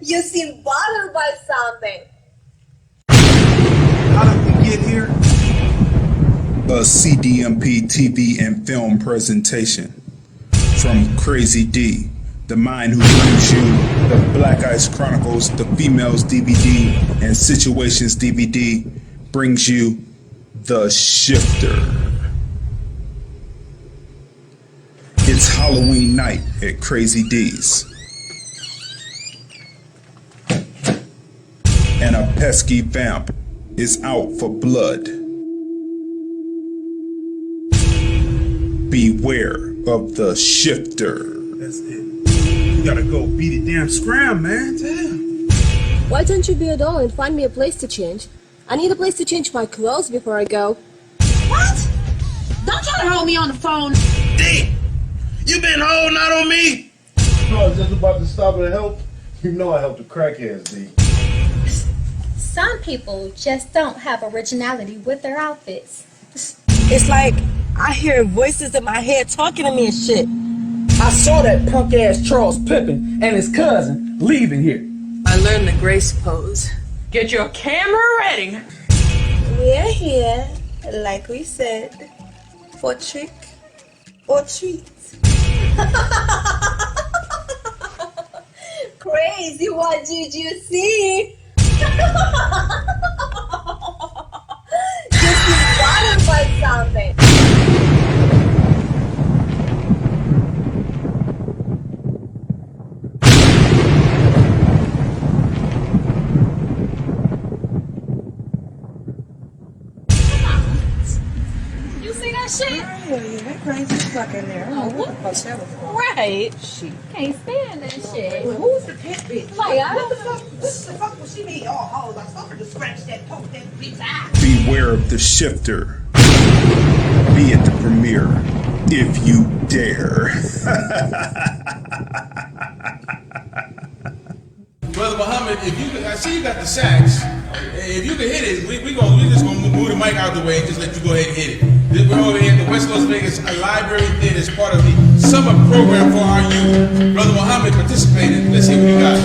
You seem bothered by something. How did we get here? A CDMP TV and film presentation from Crazy D, the mind who brings you the Black Ice Chronicles, the Females DVD, and Situations DVD, brings you The Shifter. It's Halloween night at Crazy D's, and a pesky vamp is out for blood. Beware of the Shifter. That's it. You gotta go beat it damn scram, man. Damn. Why don't you be a doll and find me a place to change? I need a place to change my clothes before I go. What? Don't try to hold me on the phone. D, you been holding out on me? I was just about to stop and help. You know I helped the crackheads, D. Some people just don't have originality with their outfits. It's like I hear voices in my head talking to me and shit. I saw that punk ass Charles Pippin and his cousin leaving here. I learned the grace pose. Get your camera ready. We're here, like we said, for trick or treat. Crazy, what did you see? Just be bothered by something. You see that shit? That crazy fuck in there. Oh, what? Right. She can't stand that shit. Who's the pit bitch? Like, I don't What the fuck was she need all hoes? I told her to scratch that poke that bitch eye. Beware of the Shifter. Be at the premiere if you dare. Brother Muhammad, if you I see you got the sax. If you can hit it, we just gonna move the mic out the way and just let you go ahead and hit it. We're over here at the West Las Vegas Library Theater as part of the summer program for our youth. Brother Muhammad participated. Let's see what you got.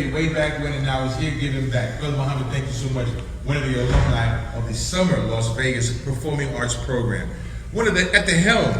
Way back when, and I was here giving back. Brother Muhammad, thank you so much. One of the alumni of the summer Las Vegas Performing Arts Program. At the helm,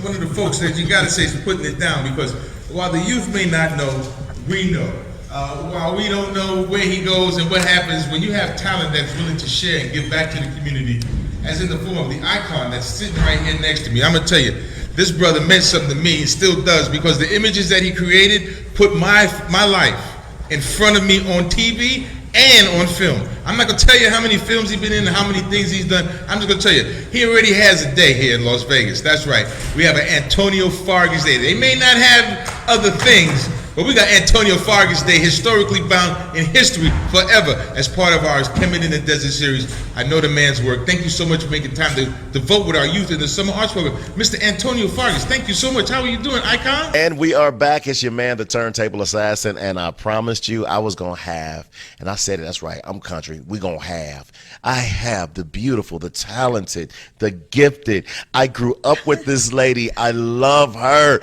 one of the folks that you gotta say is putting it down, because while the youth may not know, we know. While we don't know where he goes and what happens, when you have talent that's willing to share and give back to the community, as in the form of the icon that's sitting right here next to me, I'm gonna tell you, this brother meant something to me, and still does, because the images that he created put my life in front of me on TV and on film. I'm not gonna tell you how many films he's been in and how many things he's done. I'm just gonna tell you, he already has a day here in Las Vegas. That's right. We have an Antonio Fargas Day. They may not have other things, but we got Antonio Fargas Day, historically bound in history forever, as part of our Kemet in the Desert series. I know the man's work. Thank you so much for making time to vote with our youth in the Summer Arts Program. Mr. Antonio Fargas, thank you so much. How are you doing, icon? And we are back. It's your man, the Turntable Assassin, and I promised you I was going to have, and I said it, that's right, I'm country, we going to have. I have the beautiful, the talented, the gifted. I grew up with this lady. I love her.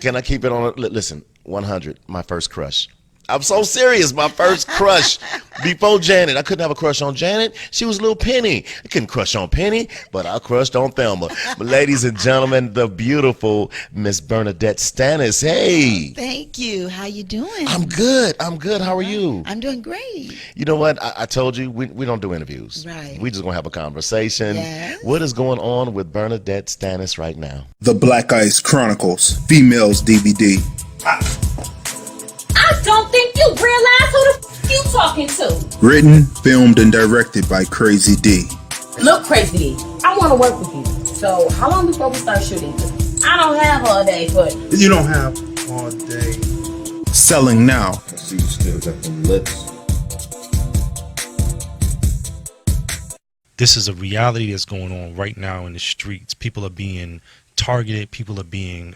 Can I keep it on? Listen. 100, my first crush. I'm so serious, my first crush. Before Janet, I couldn't have a crush on Janet. She was little Penny. I couldn't crush on Penny, but I crushed on Thelma. But ladies and gentlemen, the beautiful Miss Bernadette Stannis. Hey. Thank you. How you doing? I'm good. How are you? I'm doing great. You know what? I told you, we don't do interviews. Right. We just going to have a conversation. Yes. What is going on with Bernadette Stannis right now? The Black Ice Chronicles, Females DVD. I don't think you realize who the f you talking to. Written, filmed, and directed by Crazy D. Look, Crazy D, I want to work with you. So, how long before we start shooting? I don't have all day, but... You don't have all day. Selling now. I see you still got the lips. This is a reality that's going on right now in the streets. People are being targeted. People are being...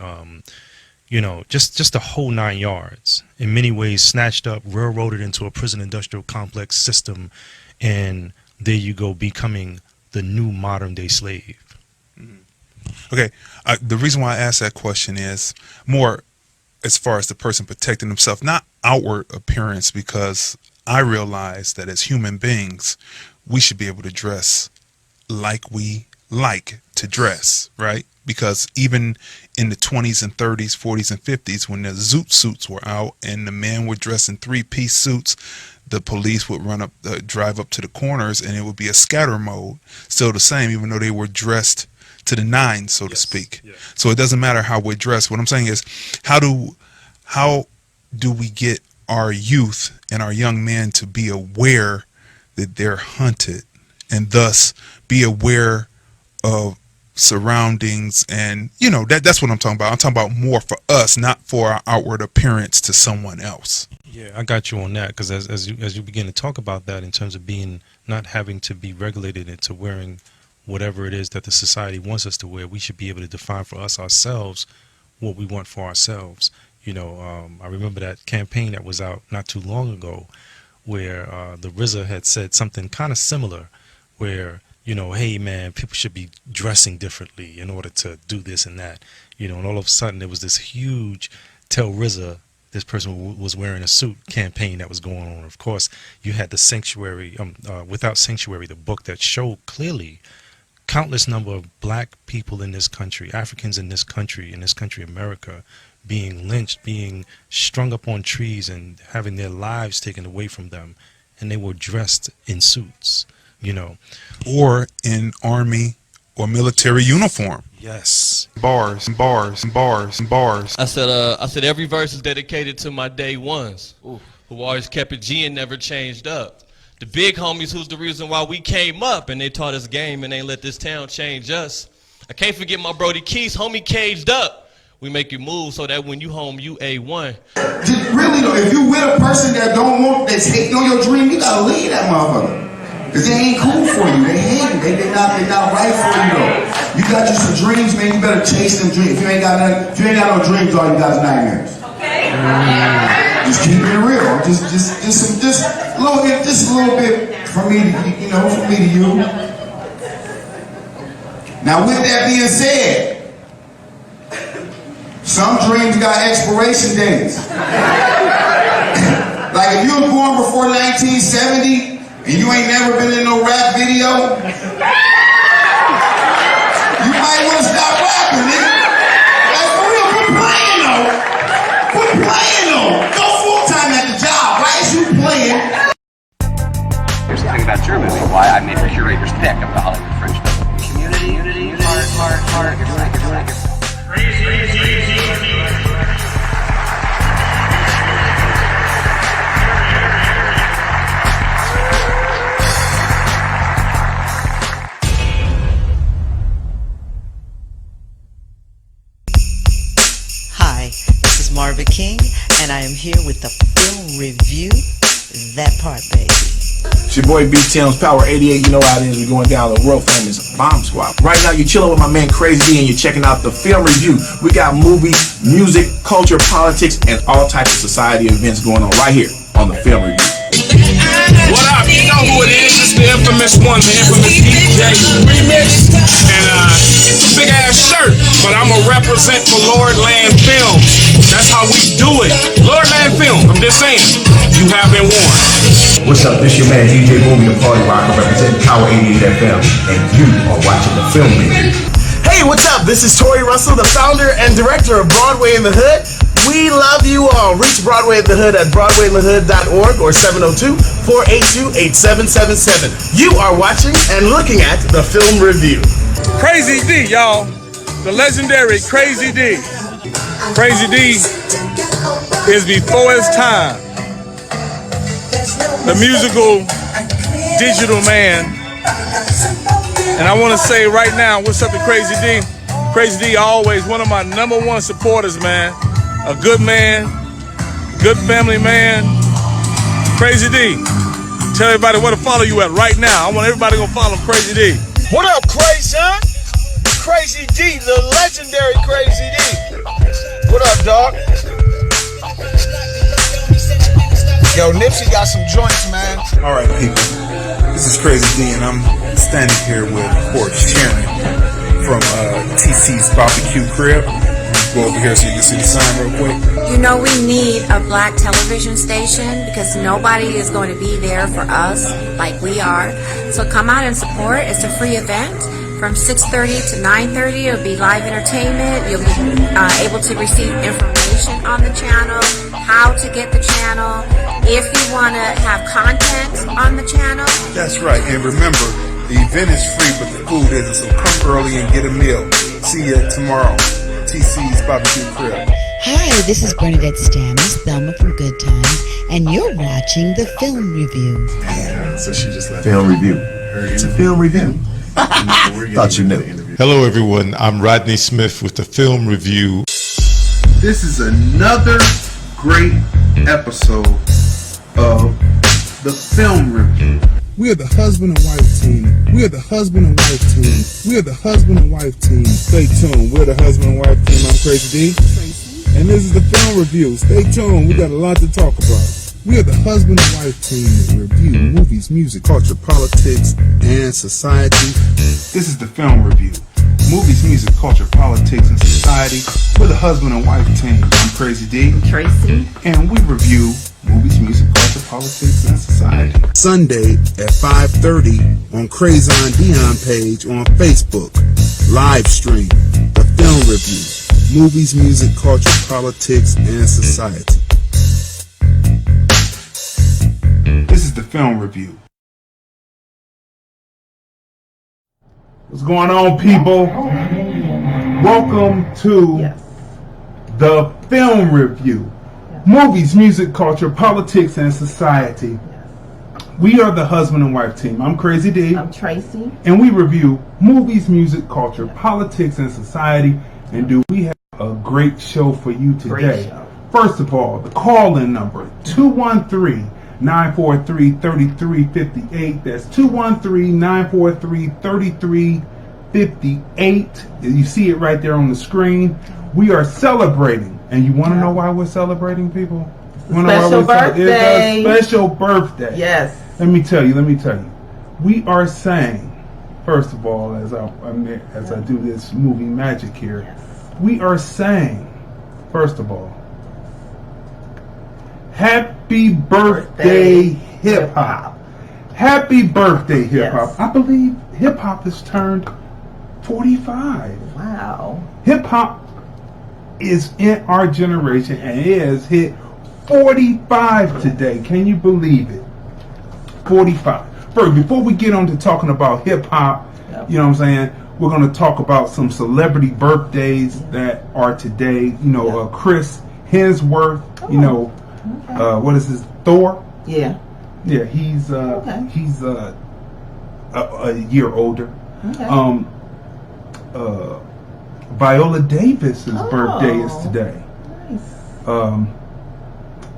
you know, just the whole 9 yards. In many ways, snatched up, railroaded into a prison industrial complex system, and there you go, becoming the new modern day slave. Okay, the reason why I asked that question is more as far as the person protecting himself, not outward appearance, because I realize that as human beings, we should be able to dress like we like to dress, right? Because even in the 20s and 30s, 40s and 50s, when the zoot suits were out and the men were dressed in three-piece suits, the police would drive up to the corners, and it would be a scatter mode. Still the same, even though they were dressed to the nines, so to speak. Yeah. So it doesn't matter how we're dressed. What I'm saying is, how do we get our youth and our young men to be aware that they're hunted, and thus be aware of surroundings? And you know, that's what I'm talking about. I'm talking about more for us, not for our outward appearance to someone else. Yeah, I got you on that, because as you begin to talk about that in terms of being, not having to be regulated into wearing whatever it is that the society wants us to wear, we should be able to define for us ourselves what we want for ourselves. You know, I remember that campaign that was out not too long ago where the RZA had said something kind of similar, where, you know, hey man, people should be dressing differently in order to do this and that, you know, and all of a sudden there was this huge Tell RZA this person was wearing a suit campaign that was going on. Of course, you had the Sanctuary, Without Sanctuary, the book that showed clearly countless number of black people in this country, Africans in this country, America, being lynched, being strung up on trees and having their lives taken away from them, and they were dressed in suits, you know, or in army or military uniform. Yes. Bars. I said every verse is dedicated to my day ones, who always kept it G and never changed up. The big homies who's the reason why we came up, and they taught us game and ain't let this town change us. I can't forget my Brody Keys, homie caged up. We make you move so that when you home, you A1. Really though, if you with a person that don't want, that's hating on your dream, you gotta leave that motherfucker. Cause they ain't cool for you. They hate you. They not right for you though. You got you some dreams, man. You better chase them dreams. If you ain't got no dreams, all you got is nightmares. Okay. Just keep it real. Just a little bit from me to from me to you. Now with that being said, some dreams got expiration dates. Like if you was born before 1970 and you ain't never been in no rap video, you might want to stop rapping, nigga. Like for real, quit playing though. Quit playing though. Go full time at the job. Why is you playing? Here's the thing about your movie, why I made the curator's pick of the Hollywood Fringe Festival. Community, heart. Hi, this is Marvin King, and I am here with the film review. That part, baby. It's your boy B-Town's Power 88. You know how it is. We're going down the world famous Bomb Squad. Right now, you're chilling with my man Crazy D, and you're checking out the film review. We got movies, music, culture, politics, and all types of society events going on right here on the film review. What up? You know who it is. It's the infamous one, the infamous DJ Remix. And it's a big ass shirt, but I'm going to represent for Lordland Film. That's how we do it. Lordland Film. I'm just saying. You have been warned. What's up? This your man DJ Boomy, the Party Rocker, representing Power 88 FM, and you are watching the film review. Hey, what's up? This is Tori Russell, the founder and director of Broadway in the Hood. We love you all. Reach Broadway in the Hood at broadwayinthehood.org or 702-482-8777. You are watching and looking at the film review. Crazy D, y'all. The legendary Crazy D. Crazy D is before his time. The musical digital man. And I want to say right now, what's up to Crazy D? Crazy D always one of my #1 supporters, man. A good man, good family man. Crazy D. Tell everybody where to follow you at right now. I want everybody to go follow Crazy D. What up, Crazy? Crazy D, the legendary Crazy D. What up, dog? Yo, Nipsey got some joints, man. All right, people. This is Crazy D, and I'm standing here with, of course, Sharon from TC's Barbecue Crib. Go over here so you can see the sign real quick. You know we need a black television station because nobody is going to be there for us like we are. So come out and support. It's a free event from 6:30 to 9:30. It'll be live entertainment. You'll be able to receive information on the channel, how to get the channel, if you want to have content on the channel. That's right. And remember, the event is free, but the food isn't. So come early and get a meal. See you tomorrow. TC's Barbecue Crib. Hi, this is Bernadette Stanis, Thelma from Good Times, and you're watching the film review. So she just let film review. It's a film review. Thought you knew. Hello, everyone. I'm Rodney Smith with the film review. This is another great episode of the film review. We are the husband and wife team. We are the husband and wife team. We are the husband and wife team. Stay tuned. We're the husband and wife team. I'm Crazy D. And this is the film review. Stay tuned. We got a lot to talk about. We are the husband and wife team that review movies, music, culture, politics, and society. This is the film review. Movies, music, culture, politics, and society. We're the husband and wife team. I'm Crazy D. Tracy. And we review movies, music, culture, politics, and society. Sunday at 5:30 on Crazon Dion page on Facebook. Live stream. The film review. Movies, music, culture, politics, and society. This is the film review. What's going on, people? Welcome to the film review. Movies, music, culture, politics, and society. We are the husband and wife team. I'm Crazy D. I'm Tracy. And we review movies, music, culture, politics, and society. And do we have a great show for you today? First of all, the call-in number, 213 213-943-3358. That's 213-943-3358. You see it right there on the screen. We are celebrating. And you want to know why we're celebrating, people? Special birthday. It's a special birthday. Yes. Let me tell you. We are saying, first of all, as I do this movie magic here, we are saying, first of all, happy birthday, hip hop. Happy birthday, hip hop. Yes. I believe hip hop has turned 45. Wow. Hip hop is in our generation and it has hit 45 today. Can you believe it? 45. First, before we get on to talking about hip hop, you know what I'm saying? We're going to talk about some celebrity birthdays that are today. You know, Chris Hemsworth. You know, what is his Thor? Yeah. Yeah, he's a year older. Okay. Viola Davis's birthday is today. Nice.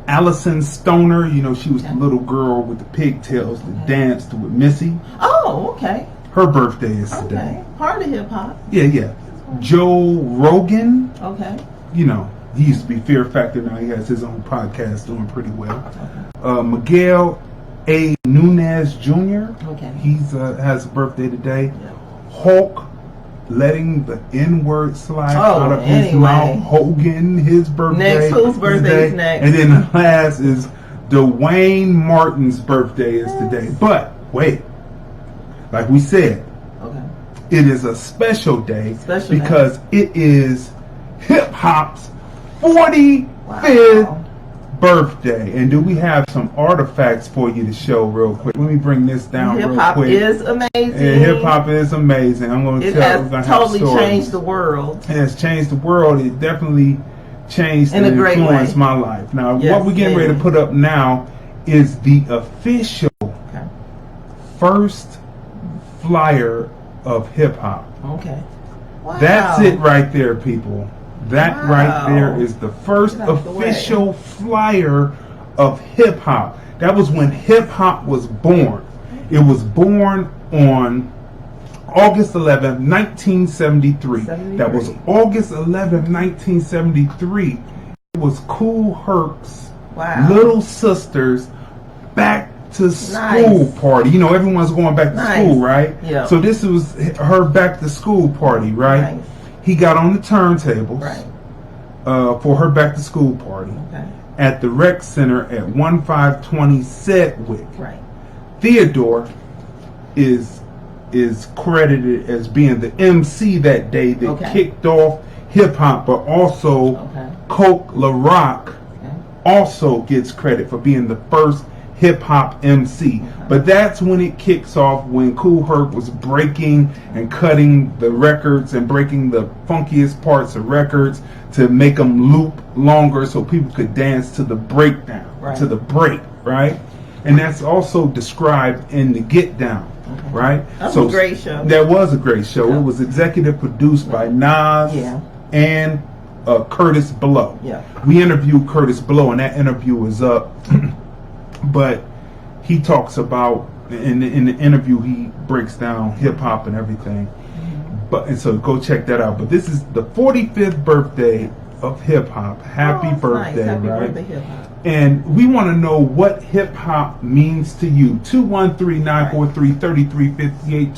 Allison Stoner, you know, she was the little girl with the pigtails that danced with Missy. Oh, okay. Her birthday is today. Okay. Part of hip hop. Yeah. Joe Rogan. Okay. You know, he used to be Fear Factor. Now he has his own podcast doing pretty well. Okay. Miguel A. Nunez Jr. Okay. He's has a birthday today. Yeah. Hulk letting the N-word slide out of his mouth. Hogan, his birthday. Next, whose birthday is next? And then the last is Dwayne Martin's birthday is today. But wait, like we said, it is a special day because it is hip hop's 45th birthday. And do we have some artifacts for you to show real quick? Let me bring this down real quick. Hip hop is amazing. Hip hop is amazing. I'm going to tell you. It has totally changed the world. It has changed the world. It definitely changed and influenced my life. Now, what we're getting ready to put up now is the official first flyer of hip hop. Okay. Wow. That's it right there, people. That right there is the first official flyer of hip hop. That was when hip hop was born. It was born on August 11, 1973. That was August 11, 1973. It was Kool Herc's Little Sister's back to school party. You know, everyone's going back to school, right? Yeah. So this was her back to school party, right? He got on the turntables for her back to school party at the rec center at 1520 Sedgwick. Theodore is credited as being the MC that day that kicked off hip hop, but also Coke La Rock also gets credit for being the first hip hop MC. But that's when it kicks off, when Kool Herc was breaking and cutting the records and breaking the funkiest parts of records to make them loop longer so people could dance to the breakdown, to the break, right? And that's also described in the Get Down, right? That was a great show. That was a great show. It was executive produced by Nas and Curtis Blow. We interviewed Curtis Blow, and that interview is up. But he talks about, in the interview, he breaks down hip hop and everything. And so go check that out. But this is the 45th birthday of hip hop. Happy birthday, Happy right? birthday, hip hop. And we want to know what hip hop means to you. 213-943-3358.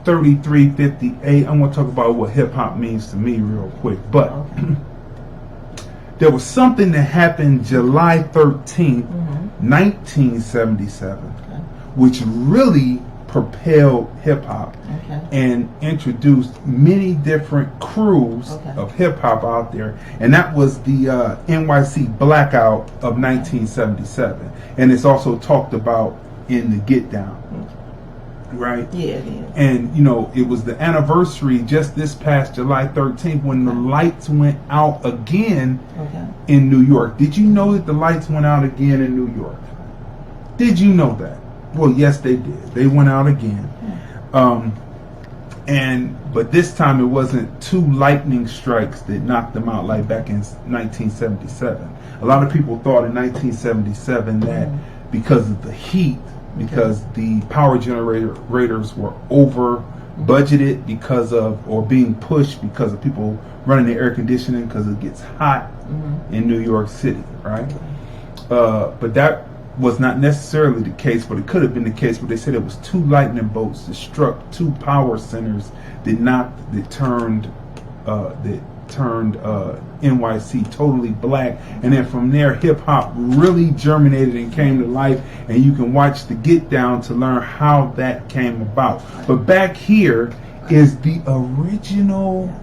213-943-3358. I'm going to talk about what hip hop means to me real quick. But there was something that happened July 13th, 1977, which really propelled hip hop and introduced many different crews of hip hop out there. And that was the NYC blackout of 1977. And it's also talked about in the Get Down. Right? Yeah, it is. And, you know, it was the anniversary just this past July 13th when the lights went out again in New York. Did you know that the lights went out again in New York? Did you know that? Well, yes, they did. They went out again. But this time it wasn't 2 lightning strikes that knocked them out like back in 1977. A lot of people thought in 1977 that because of the heat, because the power generators were over budgeted because of, or being pushed because of people running the air conditioning because it gets hot in New York City, right? But that was not necessarily the case, but it could have been the case. But they said it was 2 lightning bolts that struck 2 power centers that turned NYC totally black, and then from there hip hop really germinated and came to life. And you can watch the Get Down to learn how that came about. But back here is the original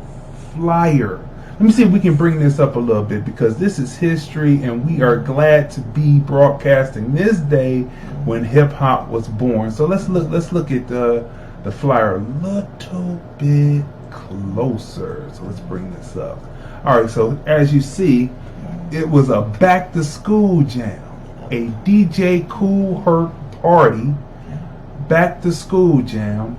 flyer. Let me see if we can bring this up a little bit, because this is history and we are glad to be broadcasting this day when hip hop was born. So let's look at the flyer a little bit closer. So let's bring this up. All right, so as you see, it was a back to school jam, a DJ Kool Herc party, back to school jam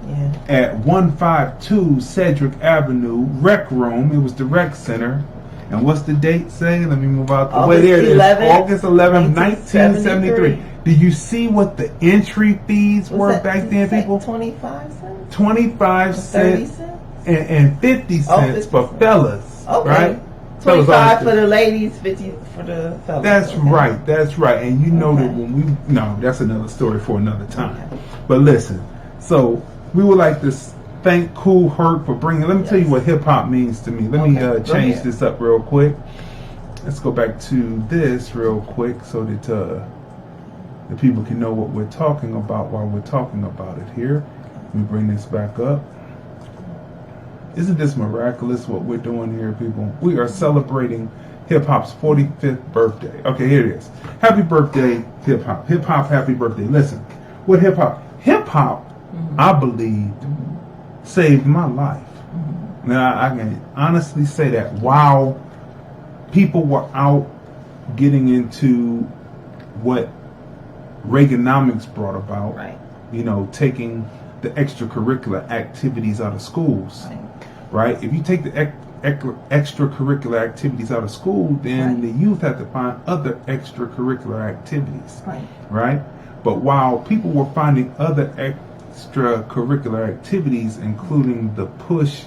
at 152 Cedric Avenue, Rec Room. It was the Rec Center. And what's the date say? Let me move out the way. There it is. August 11th, 1973. Do you see what the entry fees were back then, people? 25 cents? 25 cents and 50 cents for fellas, okay. Right? 25 for the ladies, 50 for the fellas. That's right, that's right. And you know that when we, no, that's another story for another time. But listen, so we would like to thank Kool Herc for bringing, let me tell you what hip hop means to me. Let me change this up real quick. Let's go back to this real quick so that the people can know what we're talking about while we're talking about it here. Let me bring this back up. Isn't this miraculous what we're doing here, people? We are celebrating hip hop's 45th birthday. Okay, here it is. Happy birthday, hip hop. Hip hop, happy birthday. Listen, what hip hop? Hip hop, I believe, saved my life. Now, I can honestly say that while people were out getting into what Reaganomics brought about, you know, taking the extracurricular activities out of schools, right? If you take the extracurricular activities out of school, then the youth have to find other extracurricular activities, right? But while people were finding other extracurricular activities, including the push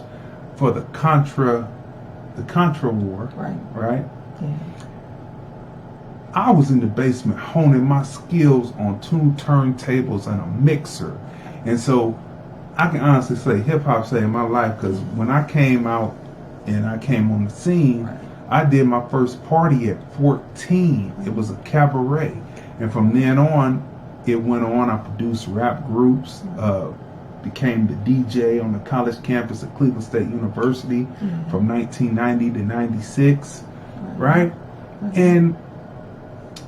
for the Contra War, right? Yeah. I was in the basement honing my skills on 2 turntables and a mixer. And so I can honestly say hip hop saved my life, because when I came out and I came on the scene, I did my first party at 14. It was a cabaret. And from then on, it went on. I produced rap groups, became the DJ on the college campus at Cleveland State University from 1990 to 96, right? And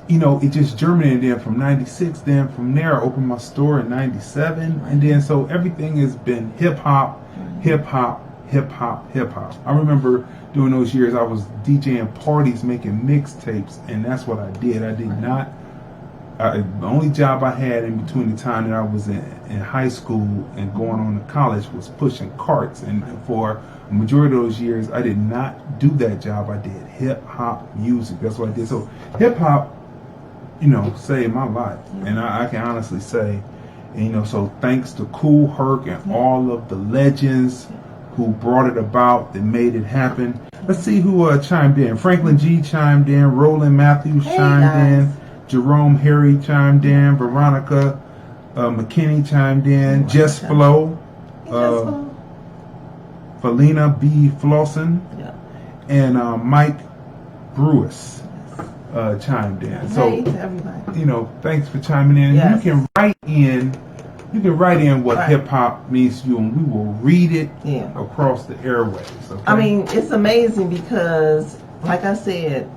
you know, it just germinated there from 96. Then from there, I opened my store in 97. And then so everything has been hip hop, hip hop, hip hop, hip hop. I remember during those years, I was DJing parties, making mixtapes, and that's what I did. I did not, the only job I had in between the time that I was in high school and going on to college was pushing carts. And for the majority of those years, I did not do that job. I did hip hop music. That's what I did. So hip hop, you know, saved my life. And I can honestly say, and, you know, so thanks to Kool Herc and all of the legends who brought it about, that made it happen. Let's see who chimed in. Franklin G chimed in. Roland Matthews chimed in. Jerome Harry chimed in. Veronica McKinney chimed in. Jess Flo. Felina B. Flosson. And Mike Brewis chimed in. So, you know, thanks for chiming in. You can write in what hip hop means to you, and we will read it across the airwaves. Okay? I mean, it's amazing because, like I said,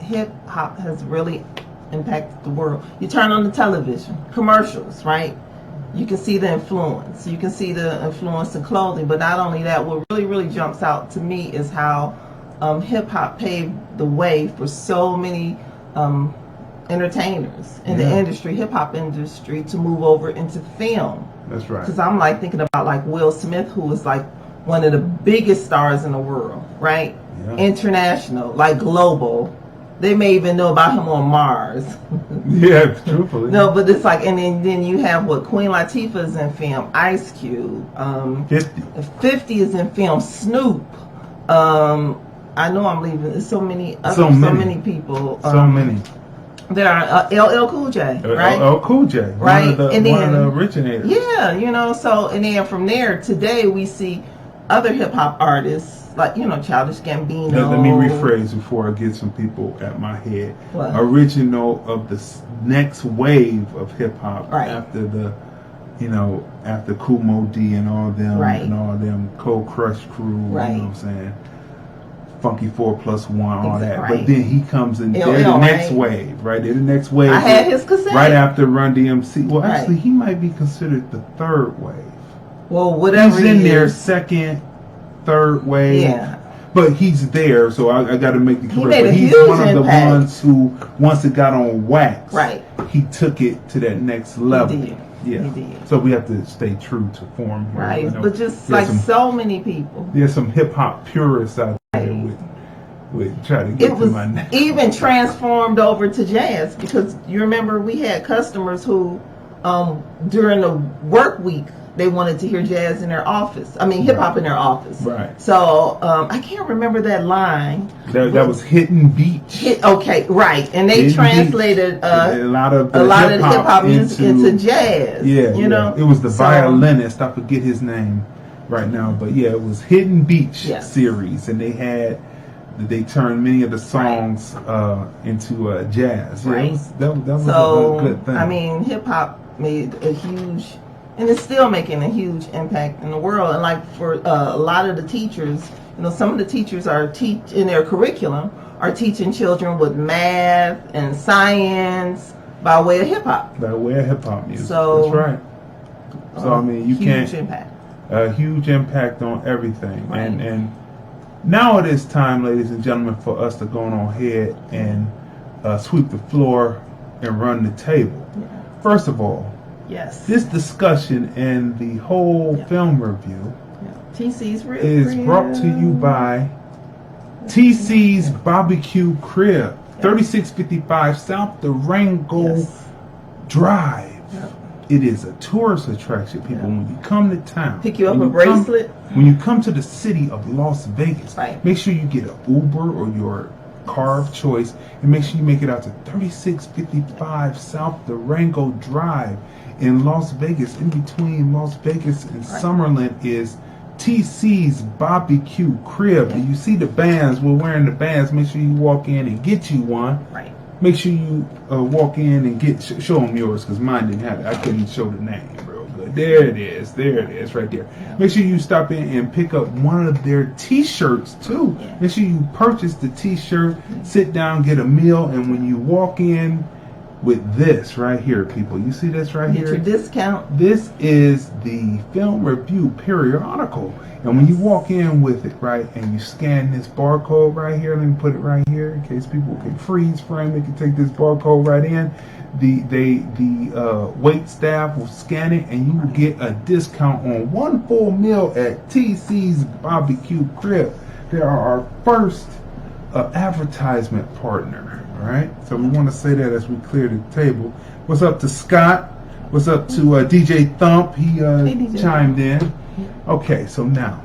hip hop has really impacted the world. You turn on the television, commercials, right? You can see the influence. You can see the influence in clothing. But not only that, what really jumps out to me is how hip hop paved the way for so many entertainers in the Yeah. industry, hip hop industry, to move over into film. That's right. Because I'm like thinking about like Will Smith, who was like one of the biggest stars in the world, right? Yeah. International, like global. They may even know about him on Mars. Yeah, truthfully. No, but it's like, and then you have what Queen Latifah's in film, Ice Cube, 50 is in film, Snoop. I know I'm leaving. There's so many others, so many people. So many. There are LL Cool J, right? LL Cool J, right? One of the originators. Yeah, you know. So and then from there, today we see other hip hop artists like Childish Gambino. Let me rephrase before I get some people at my head. What? Original of the next wave of hip hop Right. after the, after Kool Moe D and all them, Right. and all them Cold Crush crew. Right. You know what I'm saying? Funky 4+1, all that. Right. But then he comes in. They're the LL, next right? wave, right? They're the next wave. I had his cassette. Right after Run DMC. Well, Right. actually, he might be considered the third wave. Well, whatever He's in he there, is. second, third wave. Yeah. But he's there, so I got to make the He correct. made But a he's huge one of the impact. ones who, once it got on wax, Right. he took it to that next level. did. Yeah. He did. So we have to stay true to form. Here, Right, but just There's like so many people. there's some hip hop purists out there with try to get It to was my name. even transformed over to jazz because you remember we had customers who during the work week they wanted to hear jazz in their office. I mean hip hop in their office. Right. So I can't remember that line. That was Hidden Beach. Okay, right, and they Hidden translated a lot of the hip hop music into jazz. Yeah, you know. It was the So- violinist. I forget his name right now, but yeah, it was Hidden Beach Yes. series, and they turned many of the songs into jazz. Yeah, Right. that was So a good thing. I mean, hip hop made a huge, and it's still making a huge impact in the world. And like for a lot of the teachers, some of the teachers are in their curriculum are teaching children with math and science by way of hip hop. By way of hip hop music. So, that's right. So I mean, you huge can't impact. a huge impact on everything, Right. and now it is time, ladies and gentlemen, for us to go on ahead and sweep the floor and run the table. First of all, Yes. this discussion and the whole film review TC's real is brought to you by TC's Barbecue Crib, 3655 South Durango Drive. It is a tourist attraction, people. When you come to town, Pick you up when a bracelet. when you come to the city of Las Vegas, Right. make sure you get an Uber or your car of choice, and make sure you make it out to 3655 South Durango Drive in Las Vegas. In between Las Vegas and Summerlin is TC's Barbecue Crib. And you see the bands, we're wearing the bands. Make sure you walk in and get you one. Right. Make sure you walk in and show them yours, because mine didn't have it. I couldn't show the name real good. There it is right there. Make sure you stop in and pick up one of their t-shirts too. Make sure you purchase the t-shirt, sit down, get a meal, and when you walk in with this right here, people, you see this right Get here? your discount. This is the film review periodical. And when you walk in with it, right, and you scan this barcode right here, let me put it right here in case people can freeze frame, they can take this barcode right in. The wait staff will scan it, and you will get a discount on one full meal at TC's Barbecue Crib. They are our first advertisement partner, all right? So we want to say that as we clear the table. What's up to Scott? What's up to DJ Thump? He chimed in. Okay, so now,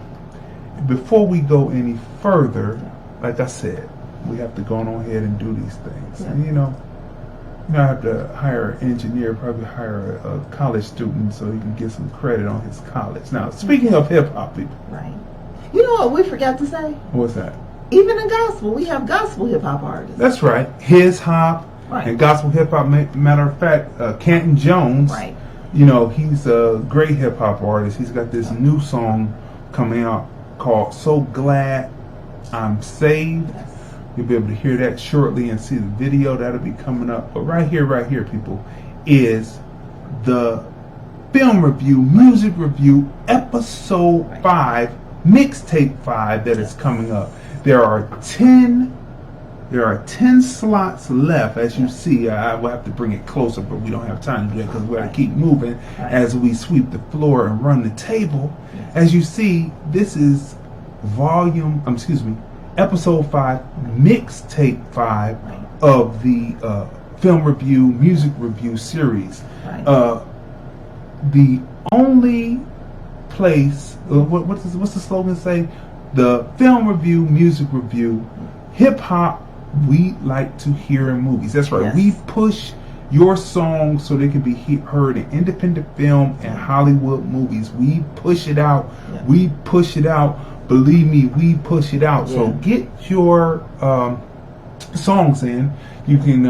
before we go any further, like I said, we have to go on ahead and do these things. And, I have to hire an engineer, probably hire a college student so he can get some credit on his college. Now, speaking of hip-hop people. Right. You know what we forgot to say? What's that? Even in gospel, we have gospel hip hop artists. That's right. His hop and gospel hip hop. Matter of fact, Canton Jones. Right. He's a great hip hop artist. He's got this new song coming out called "So Glad I'm Saved." Yes. You'll be able to hear that shortly and see the video that'll be coming up. But right here, people, is the film review, music review, episode 5, mixtape 5 that is coming up. There are 10 There are 10 slots left, as you see. I will have to bring it closer, but we don't have time to do that because we got to keep moving as we sweep the floor and run the table. As you see, this is episode 5, mixtape 5 of the film review, music review series. The only place, what's the slogan say? The film review, music review, hip hop we like to hear in movies. That's right. Yes. We push your songs so they can be heard in independent film and Hollywood movies. We push it out. Yeah. We push it out. Believe me, we push it out. Yeah. So get your songs in. You can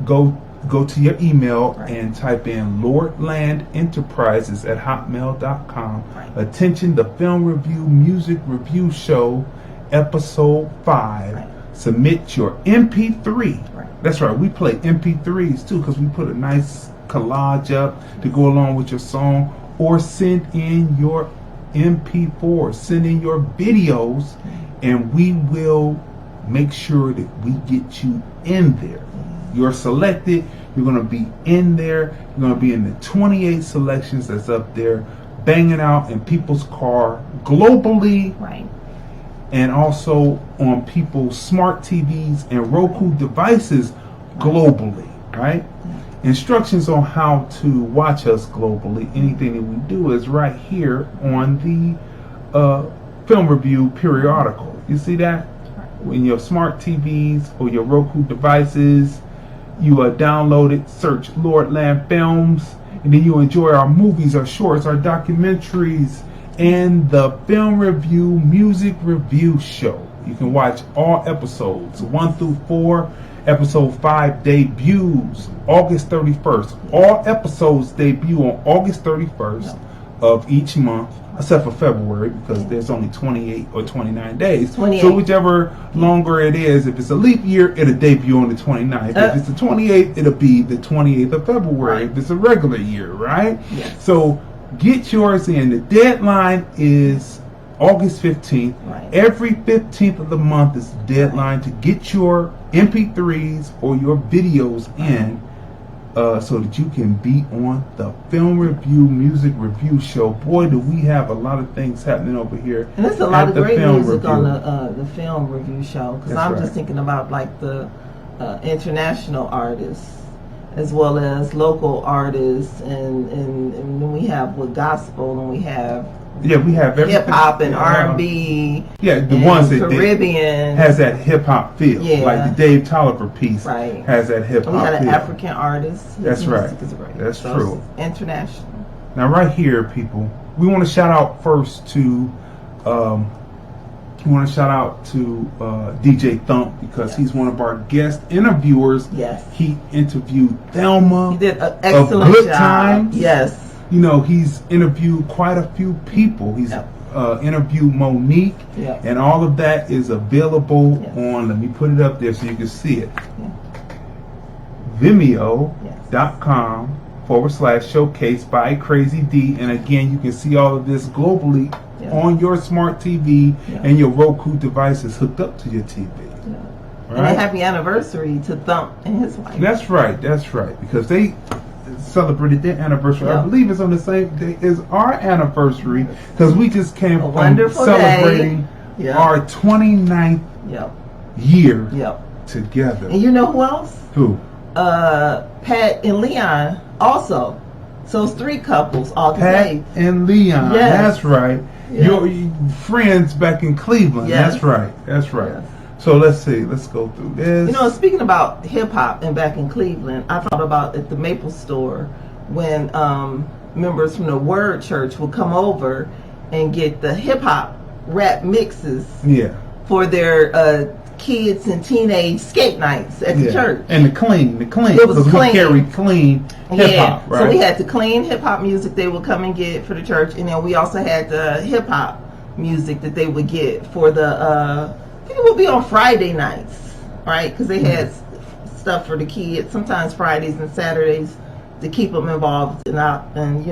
go to your email and type in Lordland Enterprises at hotmail.com. Attention, the film review, music review show, episode 5. Submit your MP3. That's right, we play MP3s too because we put a nice collage up to go along with your song, or send in your MP4, send in your videos, and we will make sure that we get you in there. You're selected, you're going to be in there, you're going to be in the 28 selections that's up there, banging out in people's car globally, and also on people's smart TVs and Roku devices globally, right? Instructions on how to watch us globally, anything that we do, is right here on the film review periodical. You see that? In your smart TVs or your Roku devices, you download it, search Lordland Films, and then you enjoy our movies, our shorts, our documentaries, and the film review, music review show. You can watch all episodes, 1 through 4. Episode 5 debuts August 31st. All episodes debut on August 31st of each month, except for February, because there's only 28 or 29 days. 28. So whichever longer it is, if it's a leap year, it'll debut on the 29th. If it's the 28th, it'll be the 28th of February. If it's a regular year, right? Yes. So get yours in. The deadline is August 15th. Every 15th of the month is the deadline to get your MP3s or your videos in, so that you can be on the film review, music review show. Boy, do we have a lot of things happening over here. And there's a lot of great music on the film review show, because I'm just thinking about like the international artists as well as local artists, and then we have with gospel, and we have hip hop and R&B. Yeah, the ones that Caribbean has that hip hop feel. Yeah. Like the Dave Tolliver piece has that hip hop feel. We had an African artist. That's right. That's so true. International. Now, right here, people, we want to shout out first to DJ Thump, because he's one of our guest interviewers. Yes. He interviewed Thelma. He did an excellent Good job. Times. Yes. You know, he's interviewed quite a few people. He's interviewed Monique, and all of that is available on, let me put it up there so you can see it, Vimeo.com/showcase by Crazy D. And again, you can see all of this globally on your smart TV and your Roku devices hooked up to your TV. Right? And a happy anniversary to Thump and his wife. That's right, because they celebrated their anniversary. I believe it's on the same day as our anniversary, because we just came from celebrating our 29th year together. And you know who else? Who? Pat and Leon also. So it's 3 couples all today. Pat and Leon. Yes. That's right. Your friends back in Cleveland. Yes. That's right. Yes. So let's see. Let's go through this. You know, speaking about hip hop and back in Cleveland, I thought about at the Maple store when members from the Word Church would come over and get the hip hop rap mixes for their kids and teenage skate nights at the church. And the clean. It was clean. We carry clean hip hop, right? So we had the clean hip hop music they would come and get for the church, and then we also had the hip hop music that they would get for the I think it would be on Friday nights, right? Because they had stuff for the kids, sometimes Fridays and Saturdays, to keep them involved and out and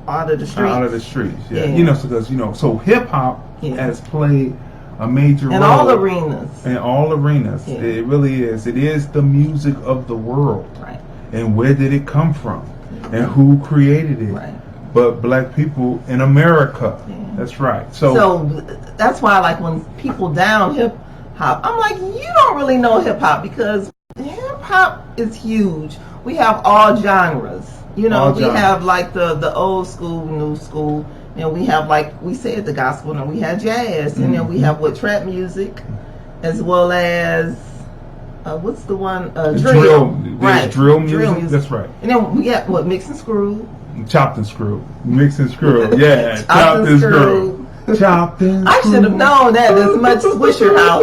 out of the streets. Out of the streets, You know, because so hip hop has played a major in role. all arenas. In all arenas. Yeah. It really is. It is the music of the world. Right. And where did it come from? And who created it? Right. But black people in America. Yeah. That's right. So that's why, like, when people down hip hop, I'm like, you don't really know hip hop, because hip hop is huge. We have all genres. You know, we have like the old school, new school, and we have, like we said, the gospel, and we have jazz, and then we have trap music, as well as what's the one drill. Right, drill music. That's right. And then we got mix and screw. Chopped and screw. Mix and screw. Yeah. Chopped and screw. Chopped and screw. I should have known that. There's much Swisher House.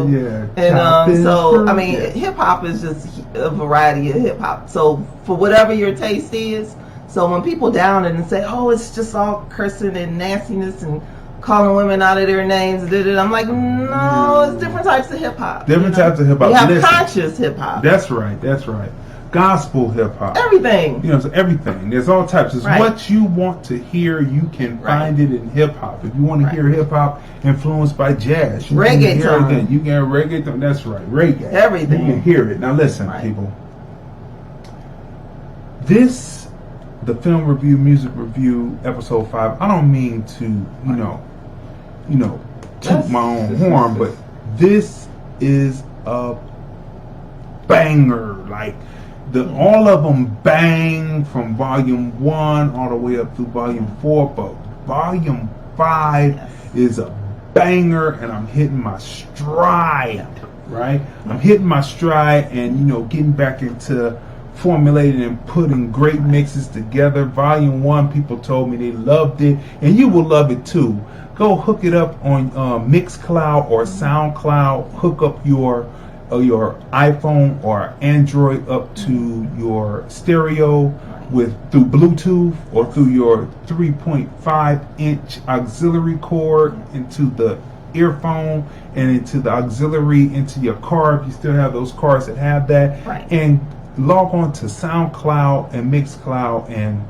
Yeah. And so, I mean, hip hop is just a variety of hip hop. So, for whatever your taste is, so when people down it and say, oh, it's just all cursing and nastiness and calling women out of their names, I'm like, no, it's different types of hip hop. Different types of hip hop. We have conscious hip hop. That's right. That's right. Gospel hip hop. Everything. You know, so everything. There's all types. It's what you want to hear. You can find it in hip hop. If you want to hear hip hop influenced by jazz, you reggaeton. You can hear reggaeton. That's right. Reggae. Everything. You can hear it. Now listen, people. The film review, music review, episode 5. I don't mean to, you know, toot my own horn, but this is a banger. Like, all of them bang from volume 1 all the way up through volume 4, but volume 5 is a banger, and I'm hitting my stride, right? I'm hitting my stride and, getting back into formulating and putting great mixes together. Volume 1, people told me they loved it, and you will love it too. Go hook it up on Mixcloud or SoundCloud. Hook up your iPhone or Android up to your stereo through Bluetooth or through your 3.5-inch auxiliary cord into the earphone and into the auxiliary into your car if you still have those cars that have that, and log on to SoundCloud and Mixcloud and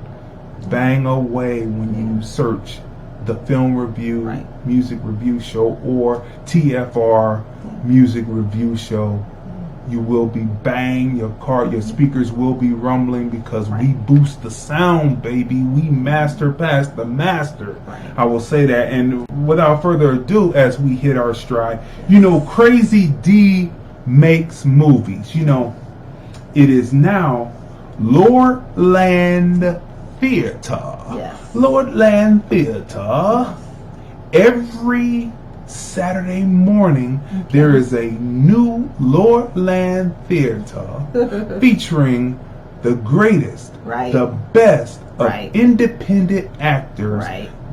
bang away when you search the Film Review Music Review Show or TFR Music Review Show. You will be bang, your speakers will be rumbling, because we boost the sound, baby. We master past the master. I will say that. And without further ado, as we hit our stride, Crazy D makes movies. It is now Lordland Theatre. Yes. Lordland Theatre. Every Saturday morning, there is a new Lordland Theatre featuring the greatest, the best of independent actors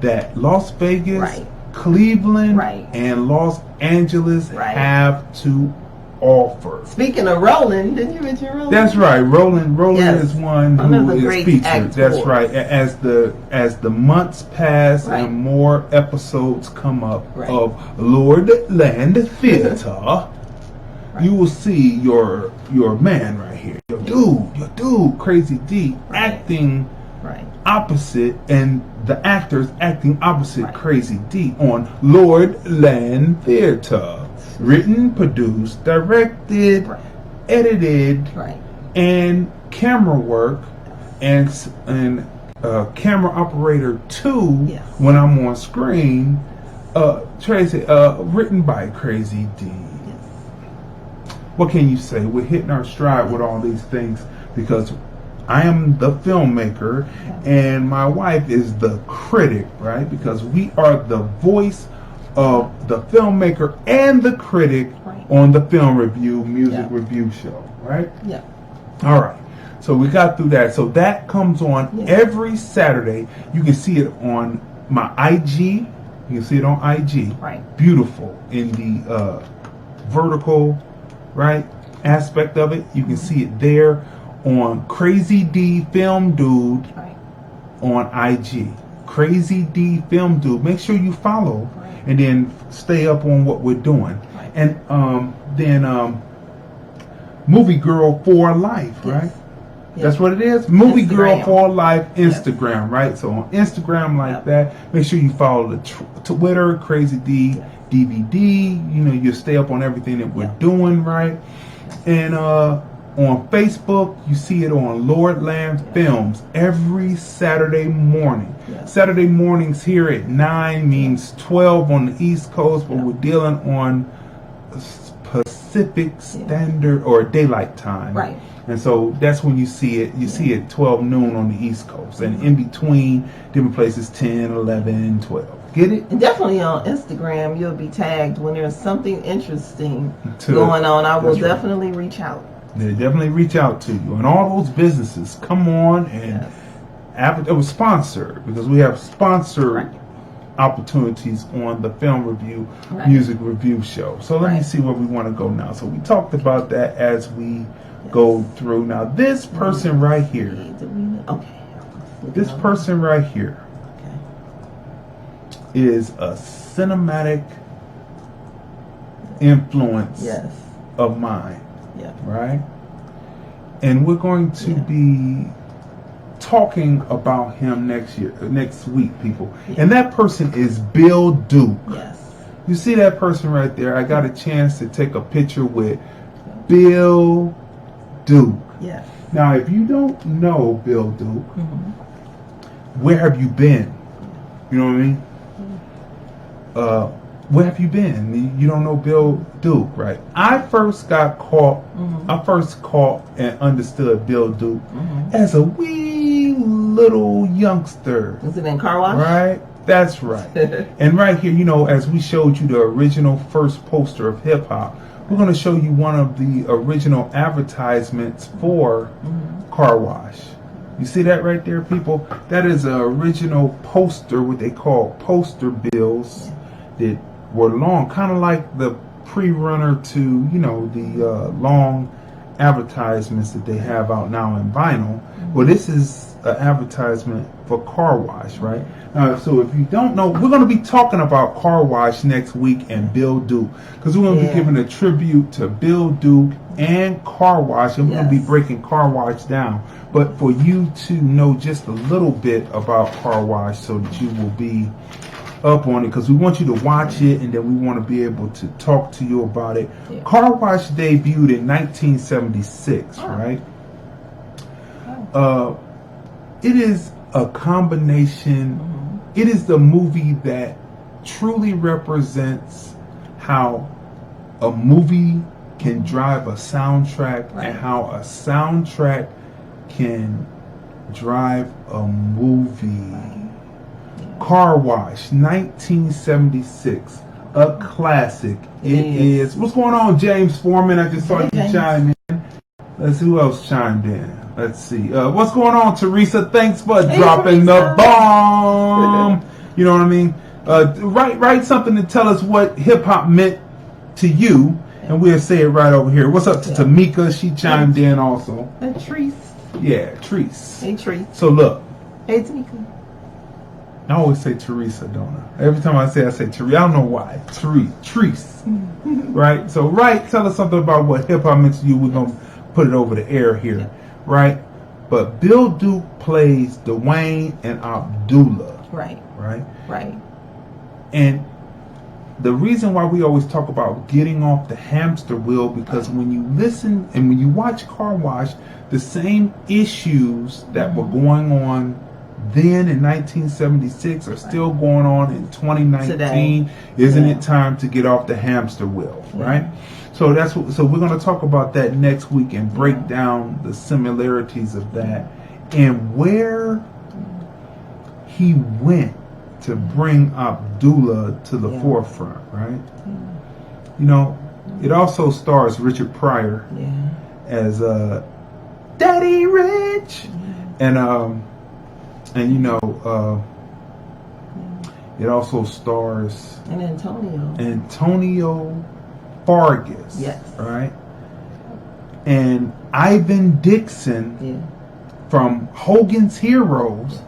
that Las Vegas, Cleveland, and Los Angeles have to offer. Speaking of Roland, didn't you mention Roland? That's right. Roland is one who is featured. Actors. That's right. As the months pass and more episodes come up of Lordland Theatre, you will see your man right here, your dude, Crazy D, acting opposite, and the actors acting opposite Crazy D on Lordland Theatre. Written, produced, directed, edited, and camera work, and camera operator 2 when I'm on screen. Tracy, written by Crazy D. What can you say? We're hitting our stride with all these things because I am the filmmaker and my wife is the critic, right? Because we are the voice of the filmmaker and the critic on the Film Review Music Review Show, right? Yeah. All right. So we got through that. So that comes on every Saturday. You can see it on my IG. You can see it on IG. Right. Beautiful in the vertical, aspect of it. You can see it there on Crazy D Film Dude on IG. Crazy D Film Dude. Make sure you follow. And then stay up on what we're doing. And then Movie Girl for Life, right? That's what it is. Movie Girl Instagram. for Life Instagram, right? So on Instagram like that, make sure you follow the Twitter, Crazy D DVD. You know, you'll stay up on everything that we're doing, right? And on Facebook, you see it on Lordland Films every Saturday morning. Saturday mornings here at 9 means 12 on the East Coast, but we're dealing on Pacific Standard or Daylight Time. Right. And so that's when you see it. You see it 12 noon on the East Coast. And in between, different places, 10, 11, 12. Get it? And definitely on Instagram, you'll be tagged when there's something interesting going on. I will definitely reach out. They definitely reach out to you. And all those businesses, come on and it was sponsored, because we have sponsored opportunities on the film review, music review show. So let me see where we want to go now. So we talked about that as we go through. Now this person right here, this person right here is a cinematic influence of mine, right? And we're going to be talking about him next week, people. And that person is Bill Duke. You see that person right there? I got a chance to take a picture with Bill Duke. Now, if you don't know Bill Duke, where have you been? You know what I mean? Where have you been? You don't know Bill Duke, right? I first caught and understood Bill Duke as a wee little youngster. Was it in Car Wash? Right? That's right. And right here, you know, as we showed you the original first poster of hip hop, we're going to show you one of the original advertisements for Car Wash. You see that right there, people? That is an original poster, what they call poster bills that were long, kind of like the pre-runner to, you know, the long advertisements that they have out now in vinyl. Well, this is an advertisement for Car Wash, right? So if you don't know, we're going to be talking about Car Wash next week and Bill Duke, because we're going to be giving a tribute to Bill Duke and Car Wash, and we're going to be breaking Car Wash down. But for you to know just a little bit about Car Wash so that you will be up on it, because we want you to watch it and then we want to be able to talk to you about it. Car Wash debuted in 1976, right? It is a combination. It is the movie that truly represents how a movie can drive a soundtrack and how a soundtrack can drive a movie. Car Wash, 1976, a classic. It is. What's going on, James Foreman? I just saw you chime in. Let's see who else chimed in. Let's see. What's going on, Teresa? Thanks for dropping the bomb. You know what I mean? Write something to tell us what hip hop meant to you, and we'll say it right over here. What's up to Tamika? She chimed in also. And Treese. Yeah, Treese. Hey, Treese. So look. Hey, Tamika. I always say Teresa, don't I? Every time I say Teresa. I don't know why. Treese. Right? So, tell us something about what hip hop meant to you. We're going to put it over the air here. Right? But Bill Duke plays Dwayne and Abdullah. Right. And the reason why we always talk about getting off the hamster wheel, because when you listen and when you watch Car Wash, the same issues that were going on then in 1976 are still going on in 2019. Today. Isn't it time to get off the hamster wheel, right? So so we're going to talk about that next week and break down the similarities of that and where he went to bring Abdullah to the forefront, right? You know, it also stars Richard Pryor as Daddy Rich, and you know, it also stars Antonio Vargas, right? And Ivan Dixon from Hogan's Heroes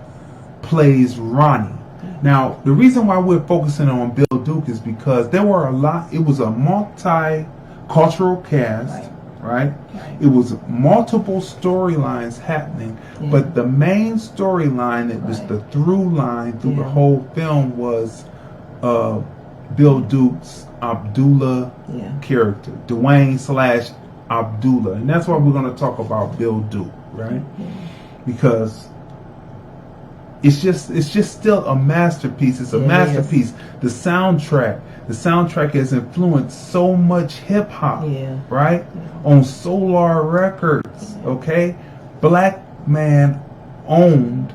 plays Ronnie. Now, the reason why we're focusing on Bill Duke is because there were it was a multicultural cast. right? It was multiple storylines happening, but the main storyline that was the through line through the whole film was Bill Duke's Abdullah character, Dwayne / Abdullah, and that's why we're going to talk about Bill Duke, right? Because it's just still a masterpiece. It's a masterpiece. The soundtrack has influenced so much hip hop, right? On Solar Records, okay? Black man owned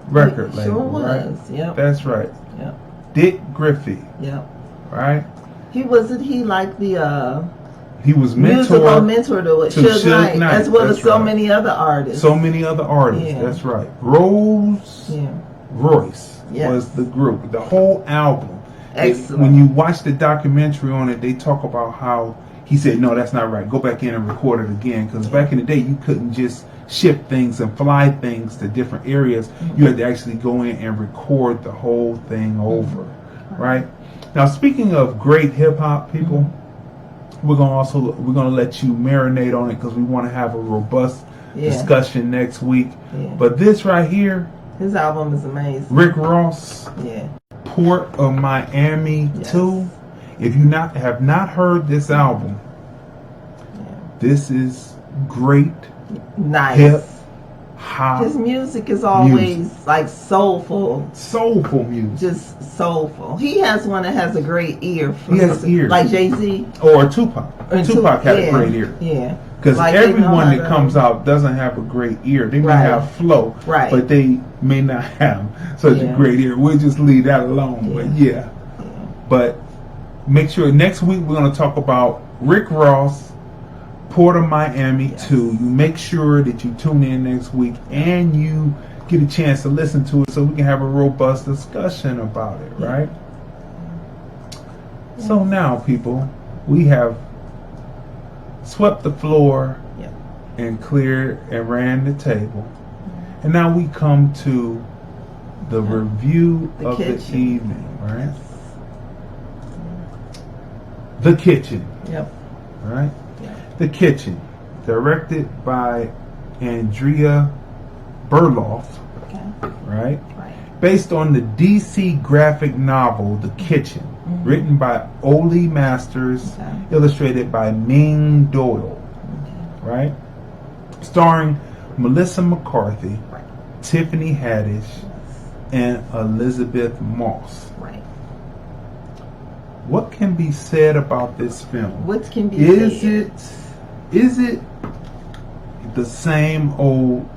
record label, right? Yep. That's right. Yep. Dick Griffey. Yep. Right? He was the he was musical mentor to Suge Knight, as well as so many other artists. That's right. Rolls Royce was the group. The whole album. Excellent. When you watch the documentary on it, they talk about how he said, no, that's not right. Go back in and record it again. Because back in the day, you couldn't just ship things and fly things to different areas. You had to actually go in and record the whole thing over. Right? Now, speaking of great hip hop people, we're gonna let you marinate on it because we want to have a robust discussion next week. But this right here, his album is amazing. Rick Ross, Port of Miami 2. If you have not heard this album, this is great. Nice. Hip hop. His music is always like soulful music. Just soulful. He has one that has a great ear. He has ears. Like Jay-Z. Or Tupac. Tupac had a great ear. Yeah. Because like everyone that comes out doesn't have a great ear. They may have flow, but they may not have such a great ear. We'll just leave that alone. But make sure next week we're going to talk about Rick Ross, Port of Miami 2. You make sure that you tune in next week and you get a chance to listen to it so we can have a robust discussion about it, right? So now, people, we have swept the floor and cleared and ran the table. And now we come to the review of the evening, right? The Kitchen. Right? The Kitchen, directed by Andrea Berloff, right? Based on the DC graphic novel The Kitchen, written by Ole Masters, illustrated by Ming Doyle, right? Starring Melissa McCarthy, Tiffany Haddish, and Elizabeth Moss. What can be said about this film? What can be said? Is it the same old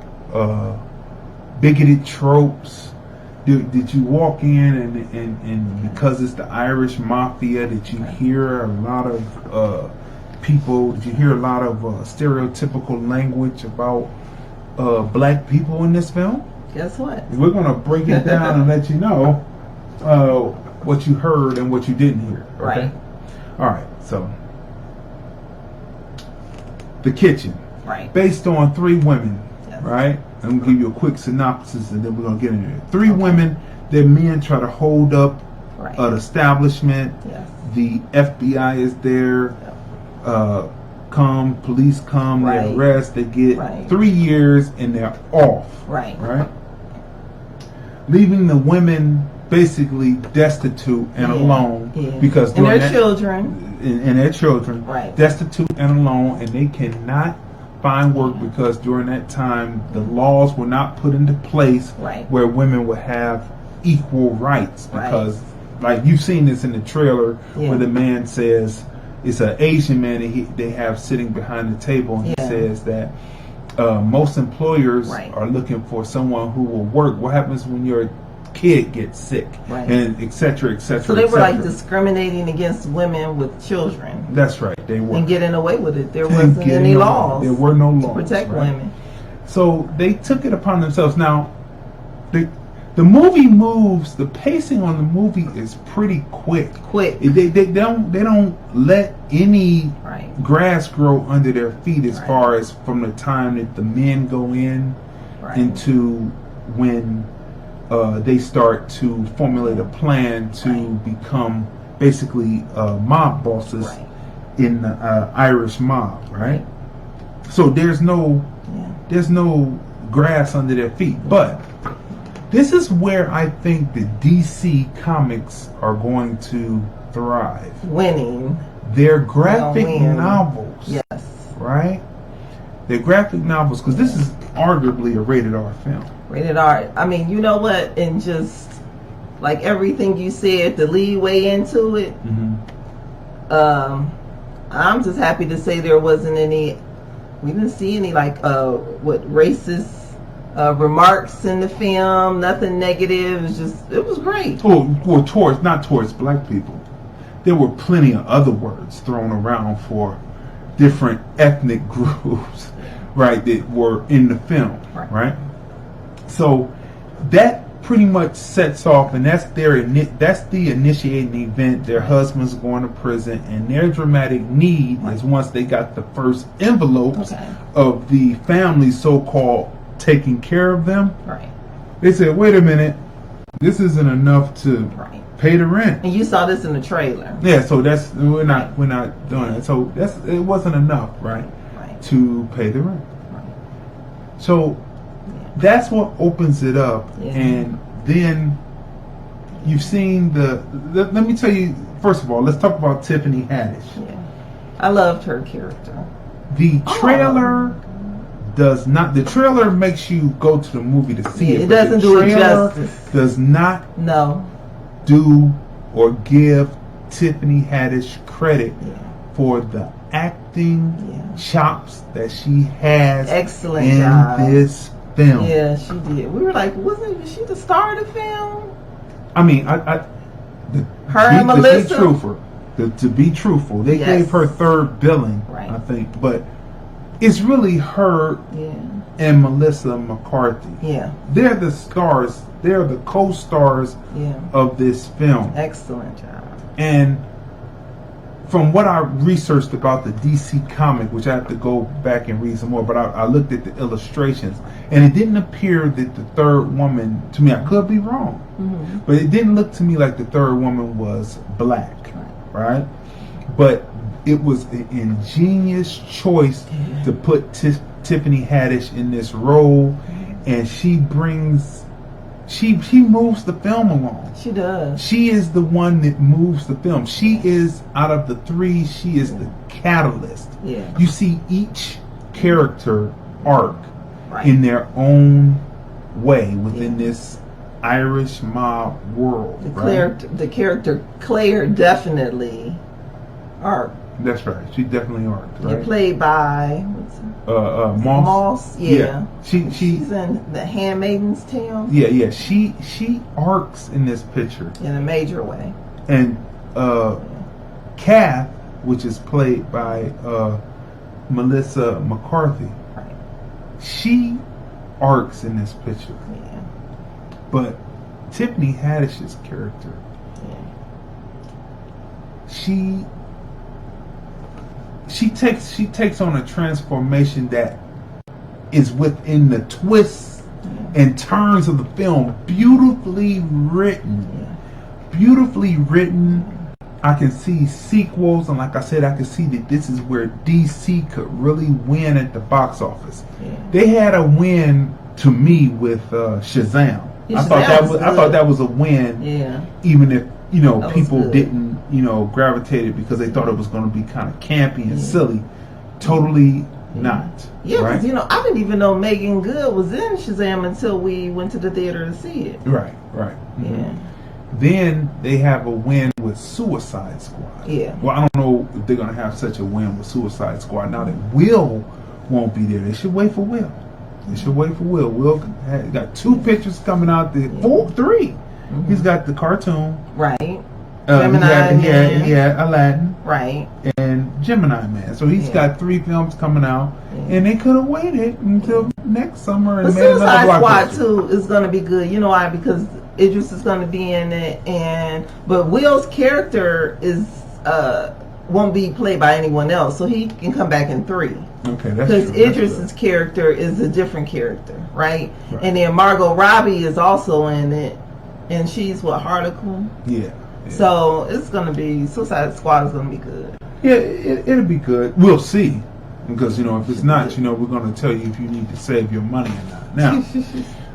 bigoted tropes? Did you walk in and because it's the Irish Mafia, did you hear a lot of people? Did you hear a lot of stereotypical language about black people in this film? Guess what? We're gonna break it down and let you know what you heard and what you didn't hear. Okay? Right. All right. So, The Kitchen. Right. Based on 3 women. Right. I'm gonna give you a quick synopsis and then we're gonna get into it. 3 women. Their men try to hold up an establishment. The FBI is there. Police come. They arrest. They get 3 years and they're off. Right. Leaving the women basically destitute and alone because and their children destitute and alone, and they cannot find work because during that time the laws were not put into place where women would have equal rights because like you've seen this in the trailer where the man says it's an Asian man that they have sitting behind the table and he says that most employers are looking for someone who will work. What happens when your kid gets sick and et cetera, et cetera. So they were like discriminating against women with children. That's right, they were. And getting away with it. There wasn't any laws. There were no laws to protect women. So they took it upon themselves. Now, the movie moves. The pacing on the movie is pretty quick. They don't let any grass grow under their feet as far as from the time that the men go in into when they start to formulate a plan to become basically mob bosses in the Irish mob, right? So there's no grass under their feet. But this is where I think the DC comics are going to thrive. Winning. Their graphic novels. Yes. Right? Their graphic novels, because this is arguably a rated R film. Rated R. I mean, you know what? And just like everything you said, the leeway into it. I'm just happy to say there wasn't any. We didn't see any racist remarks in the film. Nothing negative. It was great. Well, not towards black people. There were plenty of other words thrown around for different ethnic groups, right, that were in the film, right? So that pretty much sets off, and that's the initiating event. Their husbands going to prison, and their dramatic need is once they got the first envelopes of the family so-called taking care of them. Right. They said, "Wait a minute, this isn't enough to pay the rent." And you saw this in the trailer. Yeah, so we're not doing it. So it wasn't enough, right, to pay the rent. So that's what opens it up, and then you've seen let me tell you, first of all, let's talk about Tiffany Haddish. Yeah. I loved her character. The trailer does not. The trailer makes you go to the movie to see it. It doesn't do it justice. Does not do or give Tiffany Haddish credit for the acting chops that she has Excellent in job. this film. Yeah, she did. We were like, wasn't she the star of the film? I mean, Her and Melissa. To be truthful, they gave her third billing, I think, but it's really her and Melissa McCarthy. Yeah, they're the stars. They're the co-stars of this film. Excellent job. And from what I researched about the DC comic, which I have to go back and read some more, but I looked at the illustrations, and it didn't appear that the third woman, to me, I could be wrong, but it didn't look to me like the third woman was black, right? But it was an ingenious choice to put Tiffany Haddish in this role, and she moves the film along. She does. She is the one that moves the film. She is, out of the three, she is the catalyst. Yeah. You see each character arc in their own way within this Irish mob world. The character Claire definitely arc. That's right. She definitely arced. Right? And played by Moss. Yeah. She's in The Handmaid's Tale. Yeah. She arcs in this picture in a major way. And Kath, which is played by Melissa McCarthy, she arcs in this picture. Yeah. But Tiffany Haddish's character, she takes on a transformation that is within the twists and turns of the film. Beautifully written. I can see sequels, and like I said, I can see that this is where DC could really win at the box office. They had a win to me with Shazam. I thought that was a win. Even if people didn't gravitated because they thought it was going to be kind of campy and silly. Totally not. Yeah, because I didn't even know Megan Good was in Shazam until we went to the theater to see it. Right. Mm-hmm. Yeah. Then they have a win with Suicide Squad. Yeah. Well, I don't know if they're going to have such a win with Suicide Squad now that Will won't be there. They should wait for Will. Will got 2 pictures coming out. 3. Mm-hmm. He's got the cartoon. Right. Gemini Man. He had Aladdin. Right. And Gemini Man. So he's got 3 films coming out. And they could have waited until next summer and made another blockbuster. Suicide Squad 2 is going to be good. You know why? Because Idris is going to be in it. But Will's character won't be played by anyone else. So he can come back in 3. Okay, that's because Idris's character is a different character. Right? And then Margot Robbie is also in it. And she's Harlequin? Yeah. So it's going to be, Suicide Squad is going to be good. Yeah, it'll be good. We'll see. Because, if it's not, we're going to tell you if you need to save your money or not. Now,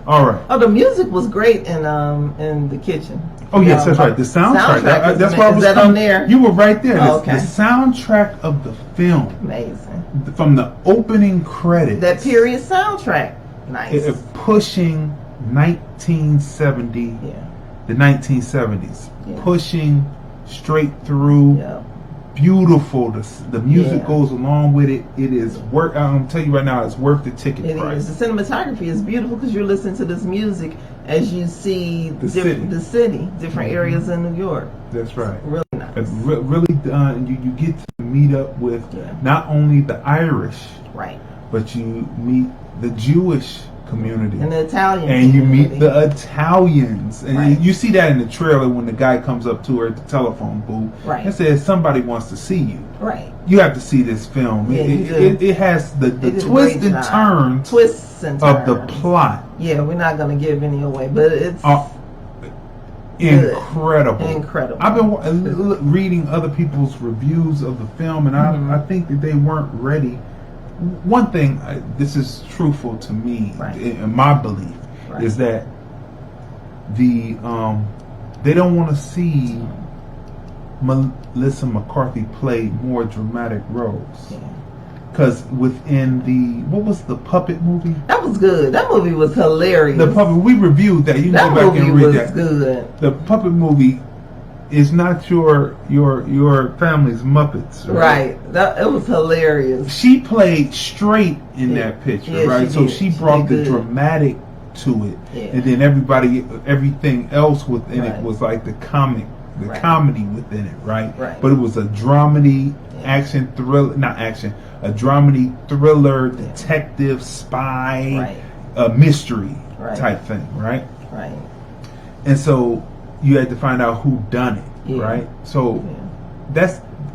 all right. Oh, the music was great in the kitchen. Oh, yes, that's right. The soundtrack. That's why I was on there? You were right there. Oh, okay. The soundtrack of the film. Amazing. From the opening credits. That period soundtrack. Nice. Pushing 1970. Yeah. The 1970s. Yeah. Pushing straight through. Yeah. Beautiful. The music goes along with it. It is worth. I'm telling you right now, it's worth the ticket price. The cinematography is beautiful because you're listening to this music as you see the city, different areas in New York. That's right. Really nice. Really done. You get to meet up with not only the Irish, right, but you meet the Jewish community and the Italian and community. You meet the Italians, and right. You see that in the trailer when the guy comes up to her at the telephone booth and says somebody wants to see you. Right. You have to see this film. Yeah, it has the twists and turns of the plot. Yeah, we're not going to give any away, but it's incredible. Incredible. I've been reading other people's reviews of the film, and I think that they weren't ready. One thing, this is truthful to me, in my belief, is that they don't want to see Melissa McCarthy play more dramatic roles. Because within what was the puppet movie? That was good. That movie was hilarious. The puppet, we reviewed that. You can go back and read that. Good. The puppet movie is not your family's Muppets, right? It was hilarious. She played straight in that picture, right? She brought the dramatic to it, and then everything else within it was like the comedy within it, right? But it was a dramedy, action thriller, a dramedy thriller, detective, spy, mystery type thing, right? Right. And so you had to find out who done it, right? So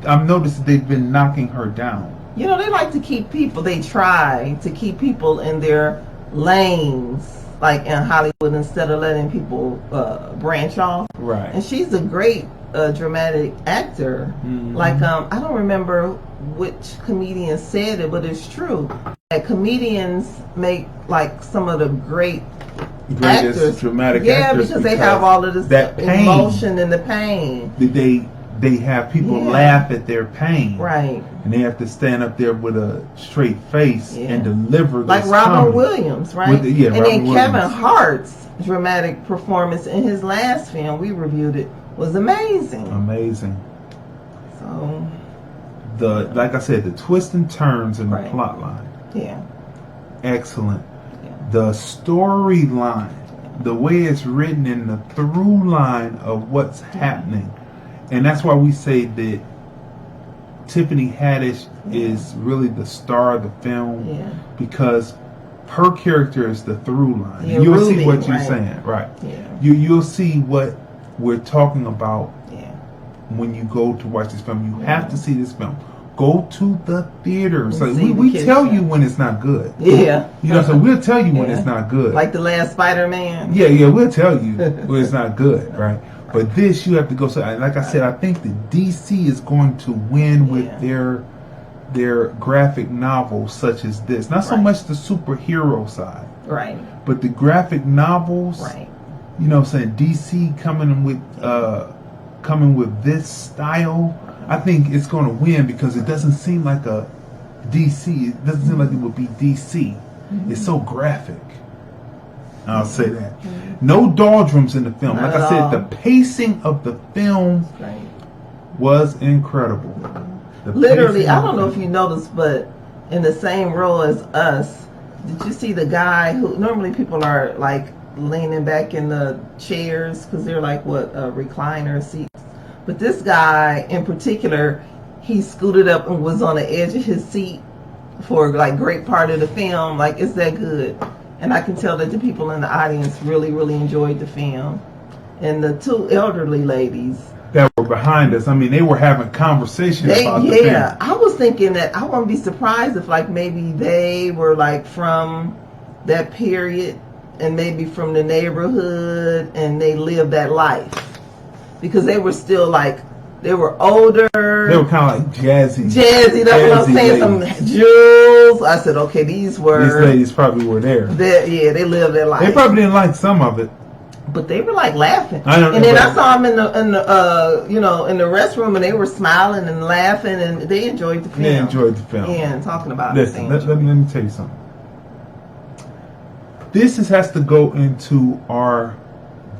I've noticed they've been knocking her down. They like to keep people. They try to keep people in their lanes, like in Hollywood, instead of letting people branch off. Right. And she's a great dramatic actor. Mm-hmm. Like I don't remember which comedian said it, but it's true. That comedians make like some of the greatest actors, dramatic actors, because they have all of this emotion and the pain. They have people laugh at their pain, right? And they have to stand up there with a straight face and deliver this like Robin comedy. Williams, right? And then Kevin Hart's dramatic performance in his last film, we reviewed it, was amazing. So like I said, the twists and turns in the plot line, excellent. The storyline, the way it's written, in the through line of what's happening. And that's why we say that Tiffany Haddish is really the star of the film, because her character is the through line. You'll see what you're saying, right? You'll see what we're talking about when you go to watch this film. You have to see this film. Go to the theaters. So we tell you when it's not good. So we'll tell you when it's not good. Like the last Spider-Man. We'll tell you when it's not good, right? But this, you have to go. So, like I said, I think that DC is going to win with their graphic novels such as this. Not so much the superhero side, right? But the graphic novels, right? You know what I'm saying? DC coming with this style. I think it's going to win because it doesn't seem like a DC. It doesn't seem like it would be DC. It's so graphic. I'll say that. No doldrums in the film. Like I said, the pacing of the film was incredible. Literally, I don't know if you noticed, but in the same role as us, did you see the guy who normally people are like leaning back in the chairs because they're like recliner seats? But this guy in particular, he scooted up and was on the edge of his seat for like great part of the film. Like, it's that good. And I can tell that the people in the audience really, really enjoyed the film. And the two elderly ladies that were behind us, I mean, they were having conversations about the film. I was thinking that I wouldn't be surprised if like maybe they were like from that period and maybe from the neighborhood and they lived that life. Because they were still like They were older. They were kind of like jazzy. Jazzy. That's what I'm saying. Some jewels. I said, okay, these ladies probably were there. They lived their life. They probably didn't like some of it, but they were like laughing. I don't know. And then I saw them in the restroom, and they were smiling and laughing, and they enjoyed the film. They enjoyed the film. Yeah, and talking about Listen, it. let me tell you something. This has to go into our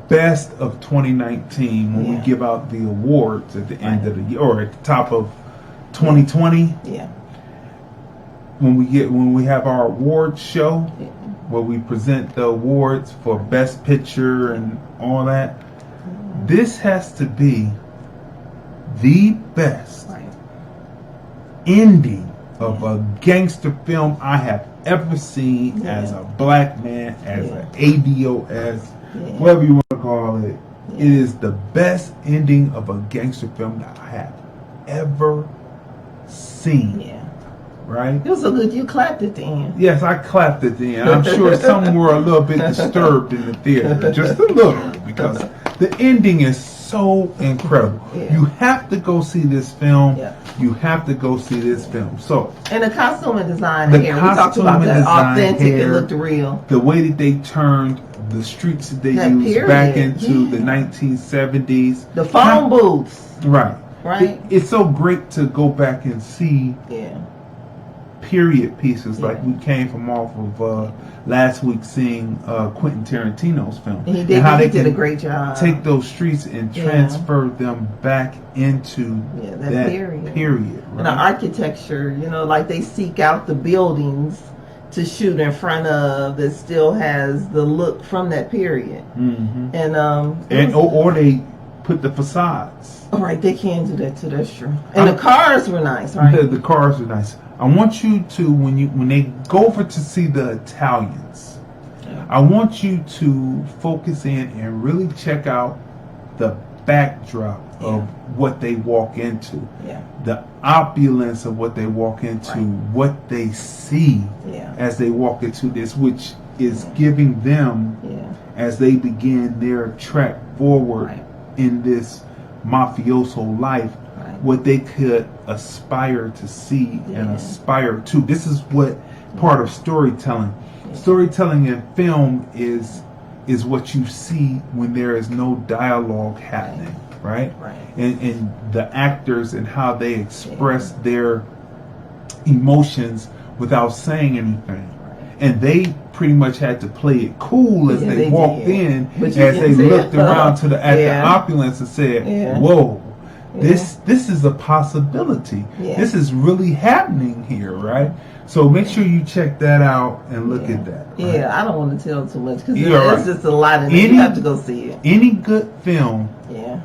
best of 2019 when we give out the awards at the end of the year, or at the top of 2020. Yeah. When we have our awards show, where we present the awards for best picture and all that, this has to be the best ending of a gangster film I have ever seen as a black man, as an ADOS, whatever you want to call it. It is the best ending of a gangster film that I have ever seen. Right? It was so good you clapped at the end. Yes, I clapped at the end. I'm sure some were a little bit disturbed in the theater, just a little, because the ending is so incredible. You have to go see this film. You have to go see this film. So, and the costume and design here, we talked about that. Authentic, it looked real. The way that they turned the streets that they used back into the 1970s. The phone booths. Right. Right. It's so great to go back and see period pieces like we came from off of last week seeing Quentin Tarantino's film. And he did a great job. Take those streets and transfer them back into that period. Right? And the architecture, like they seek out the buildings to shoot in front of that still has the look from that period. Mm-hmm. And or they put the facades. All right, they can do that too. That's true. And the cars were nice, right? The cars were nice. I want you to when they go over to see the Italians, I want you to focus in and really check out the backdrop of what they walk into, the opulence of what they walk into, what they see as they walk into this, which is giving them as they begin their track forward in this mafioso life, what they could aspire to see and aspire to. This is what part of storytelling. Storytelling in film is what you see when there is no dialogue happening, right? And the actors and how they express their emotions without saying anything. And they pretty much had to play it cool as they walked in, as they looked around at the opulence and said, "Whoa, this is a possibility. This is really happening here," right? So make sure you check that out and look at that. Right? Yeah, I don't want to tell too much because it's just a lot in it. You have to go see it. Any good film,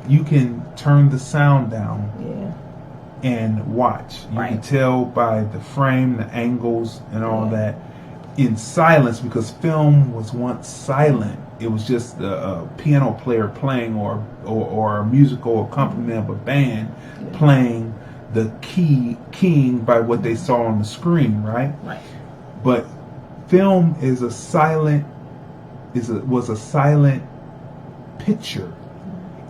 you can turn the sound down and watch. You can tell by the frame, the angles, and all that in silence, because film was once silent. It was just a piano player playing or a musical accompaniment of a band playing the keying by what they saw on the screen, right? But film is was a silent picture.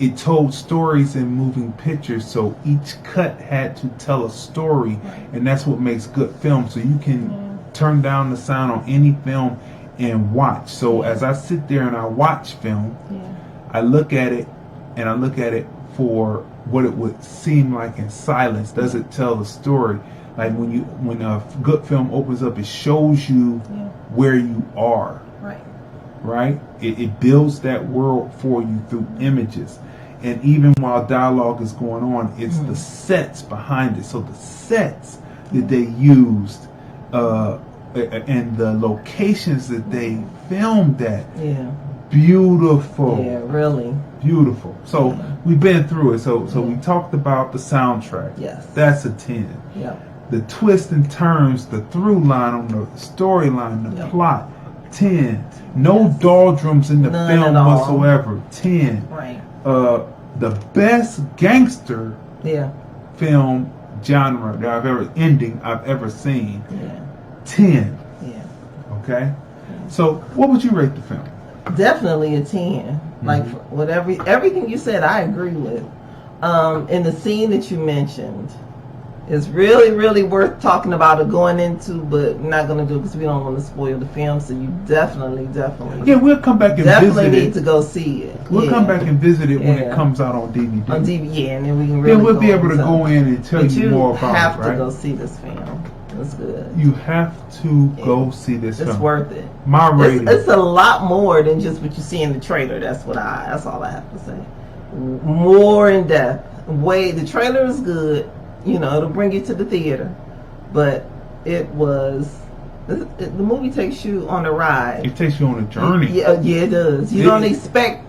It told stories in moving pictures, so each cut had to tell a story, and that's what makes good film. So you can turn down the sound on any film and watch. So as I sit there and I watch film, I look at it and I look at it for what it would seem like in silence. Does it tell the story? Like when a good film opens up, it shows you where you are. Right? It builds that world for you through images. And even while dialogue is going on, it's the sets behind it. So the sets that they used and the locations that they filmed at. Beautiful. Yeah, really. Beautiful. So we've been through it. So we talked about the soundtrack. Yes. That's a 10. The twists and turns, the through line on the storyline, the plot, 10. No doldrums in the film whatsoever. 10. The best gangster film genre that I've ever seen. 10. Okay. So what would you rate the film? Definitely a 10. Like everything you said, I agree with. in the scene that you mentioned, it's really, really worth talking about or going into, but we're not going to do it because we don't want to spoil the film. So you definitely. Yeah, we'll come back and definitely visit need to go see it. We'll come back and visit it when it comes out on DVD. On DVD, yeah, and then we can really. Then we'll be able to go in and tell you more about it. You have to right? go see this film. It's good. You have to go see this film. It's worth it. My rating. It's a lot more than just what you see in the trailer. That's all I have to say. More in depth. The trailer is good. You know, it'll bring you to the theater, but the movie takes you on a ride. It takes you on a journey. Yeah, it does. You don't expect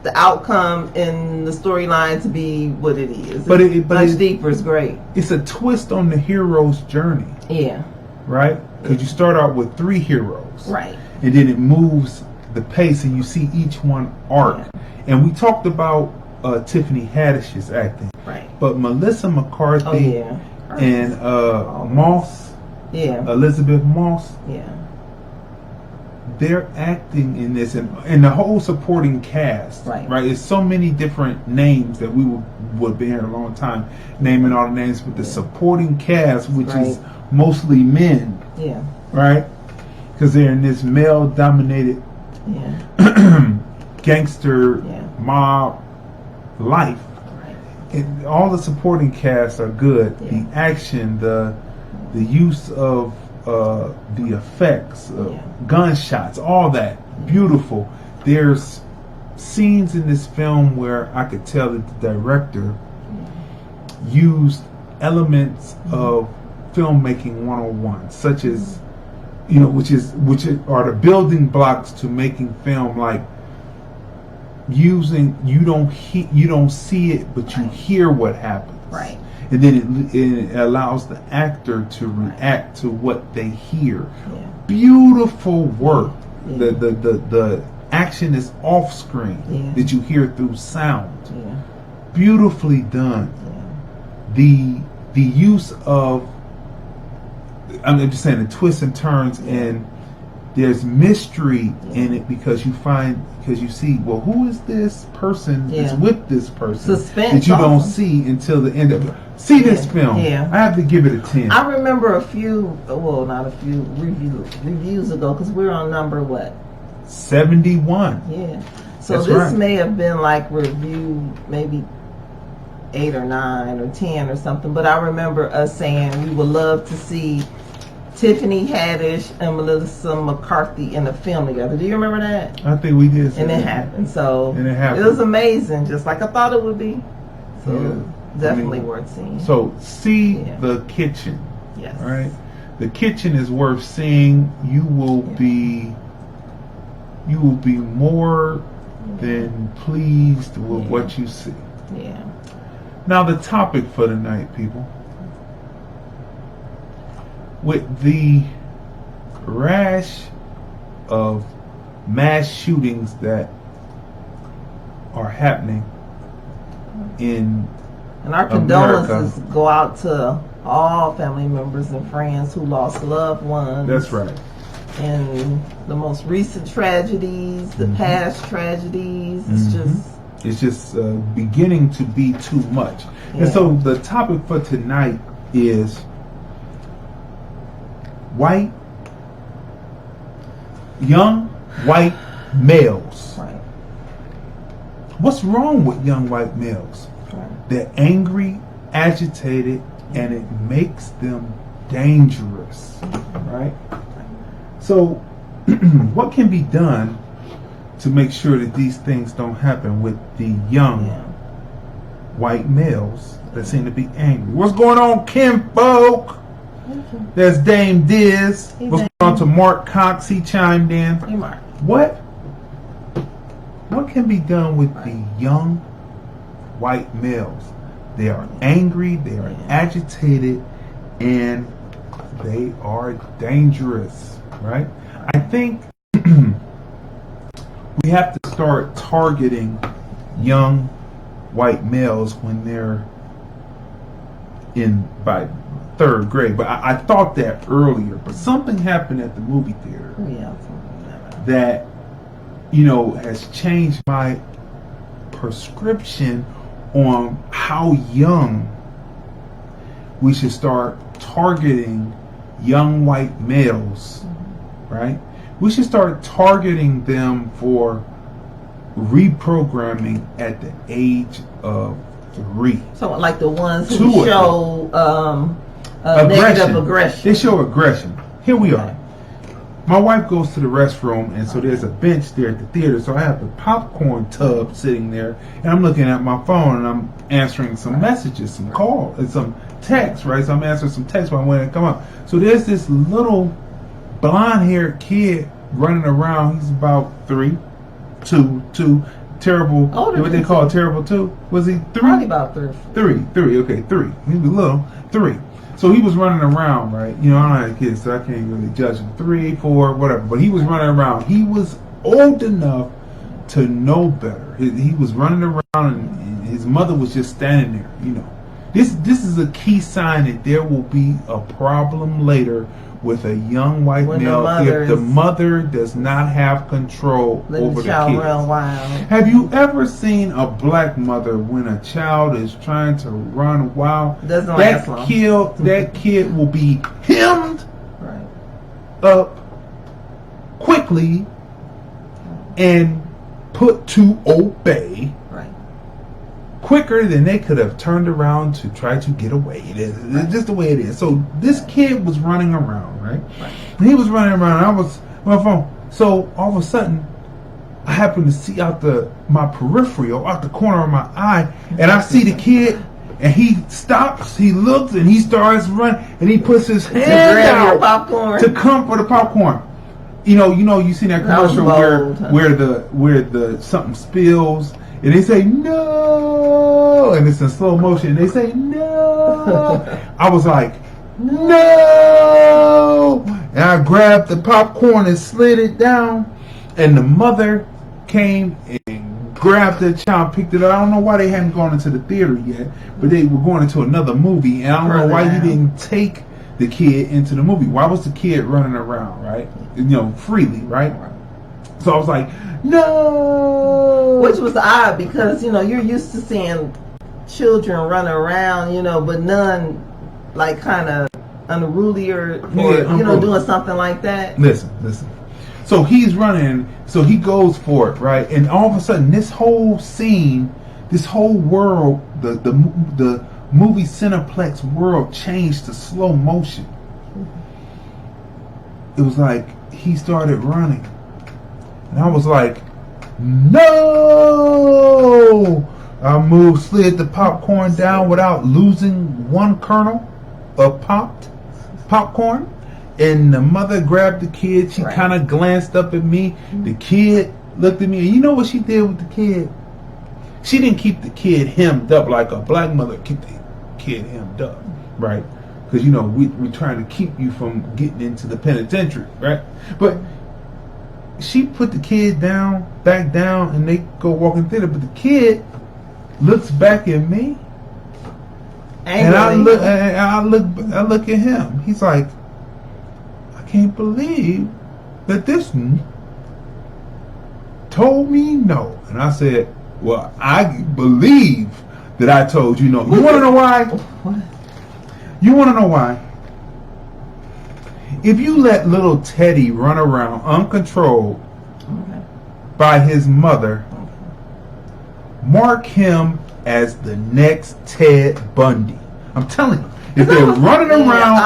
the outcome in the storyline to be what it is. But it's much deeper. It's great. It's a twist on the hero's journey. Yeah. Right? Because you start out with 3 heroes. Right. And then it moves the pace and you see each one arc. Yeah. And we talked about Tiffany Haddish's acting. Right. But Melissa McCarthy and Moss, Elizabeth Moss, they're acting in this, and the whole supporting cast, right? It's so many different names that we would be here a long time naming all the names, but the supporting cast, which is mostly men, right? Because they're in this male-dominated gangster mob life. And all the supporting cast are good. The action, the use of the effects, gunshots, all that, beautiful. There's scenes in this film where I could tell that the director used elements of filmmaking 101, such as, which are the building blocks to making film, like using you don't see it, but you hear what happens, right? And then it allows the actor to react to what they hear. Beautiful work. The action is off screen that you hear through sound. Beautifully done. The use of, I'm just saying, the twists and turns, and there's mystery in it because you see, well, who is this person that's with this person? Suspense that you don't see until the end of it. See this film. I have to give it a 10. I remember not a few reviews ago, because we're on number 71. Yeah. So this may have been like review maybe 8 or 9 or 10 or something, but I remember us saying we would love to see Tiffany Haddish and Melissa McCarthy in a film together. Do you remember that? I think we did. And it happened. It was amazing, just like I thought it would be. So definitely worth seeing. So see The Kitchen. Yes. All right. The Kitchen is worth seeing. You will be more than pleased with what you see. Yeah. Now the topic for tonight, people. With the rash of mass shootings that are happening in and our condolences go out to all family members and friends who lost loved ones. That's right. And the most recent tragedies, the past tragedies, it's just beginning to be too much. And so the topic for tonight is young white males. Right. What's wrong with young white males? Right. They're angry, agitated, and it makes them dangerous. Right? So, what can be done to make sure that these things don't happen with the young white males that seem to be angry? What's going on, Kim Folk? There's Dame Diz. What's going on to Mark Cox? He chimed in. Hey, Mark. What can be done with the young white males? They are angry, they are agitated, and they are dangerous, right? I think we have to start targeting young white males when they're by 3rd grade. But I thought that earlier, but something happened at the movie theater that has changed my prescription on how young we should start targeting young white males, right? We should start targeting them for reprogramming at the age of 3. So like the ones who show negative aggression. They show aggression. Here we are. My wife goes to the restroom, and so there's a bench there at the theater. So I have the popcorn tub sitting there, and I'm looking at my phone, and I'm answering some messages, some calls, and some texts, right? So I'm answering some texts when it come up. So there's this little blonde-haired kid running around. He's about 3, 2, terrible. What they call terrible 2? Was he 3? Probably about 3. 3. Okay, 3. He was little 3. So he was running around, right? You know, I don't have kids, so I can't really judge him. 3, 4, whatever. But he was running around. He was old enough to know better. He was running around, and his mother was just standing there. You know, this is a key sign that there will be a problem later with a young white male if the mother does not have control over the kids. Run wild. Have you ever seen a black mother when a child is trying to run wild? Doesn't last long. That kid will be hemmed up quickly and put to obey quicker than they could have turned around to try to get away. It's just the way it is. So this kid was running around, right? And he was running around, and I was on my phone. So all of a sudden, I happened to see out my peripheral, out the corner of my eye, and I see the kid, and he stops, he looks, and he starts running, and he puts his hand out to come for the popcorn. You see that commercial where the something spills, and they say no, and it's in slow motion, and they say no. I was like, no, and I grabbed the popcorn and slid it down, and the mother came and grabbed the child, picked it up. I don't know why they hadn't gone into the theater yet, but they were going into another movie, and I don't know why he didn't take the kid into the movie. Why was the kid running around, right? Freely, right? So I was like, no. Which was odd because, you're used to seeing children running around, but none like kind of unruly or doing something like that. Listen. So he's running, so he goes for it, right? And all of a sudden, this whole scene, this whole world, the movie Cineplex world changed to slow motion. It was like he started running. And I was like, no! I slid the popcorn down without losing one kernel of popcorn. And the mother grabbed the kid. She kind of glanced up at me. The kid looked at me. And you know what she did with the kid? She didn't keep the kid hemmed up like a black mother keep the kid hemmed up, right? Because, we're trying to keep you from getting into the penitentiary, right? But she put the kid back down, and they go walking theater. But the kid looks back at me, and I look at him. He's like, I can't believe that this one told me no. And I said, well, I believe that I told you no. You want to know why? You want to know why? If you let little Teddy run around uncontrolled by his mother, mark him as the next Ted Bundy. I'm telling you, if they're running around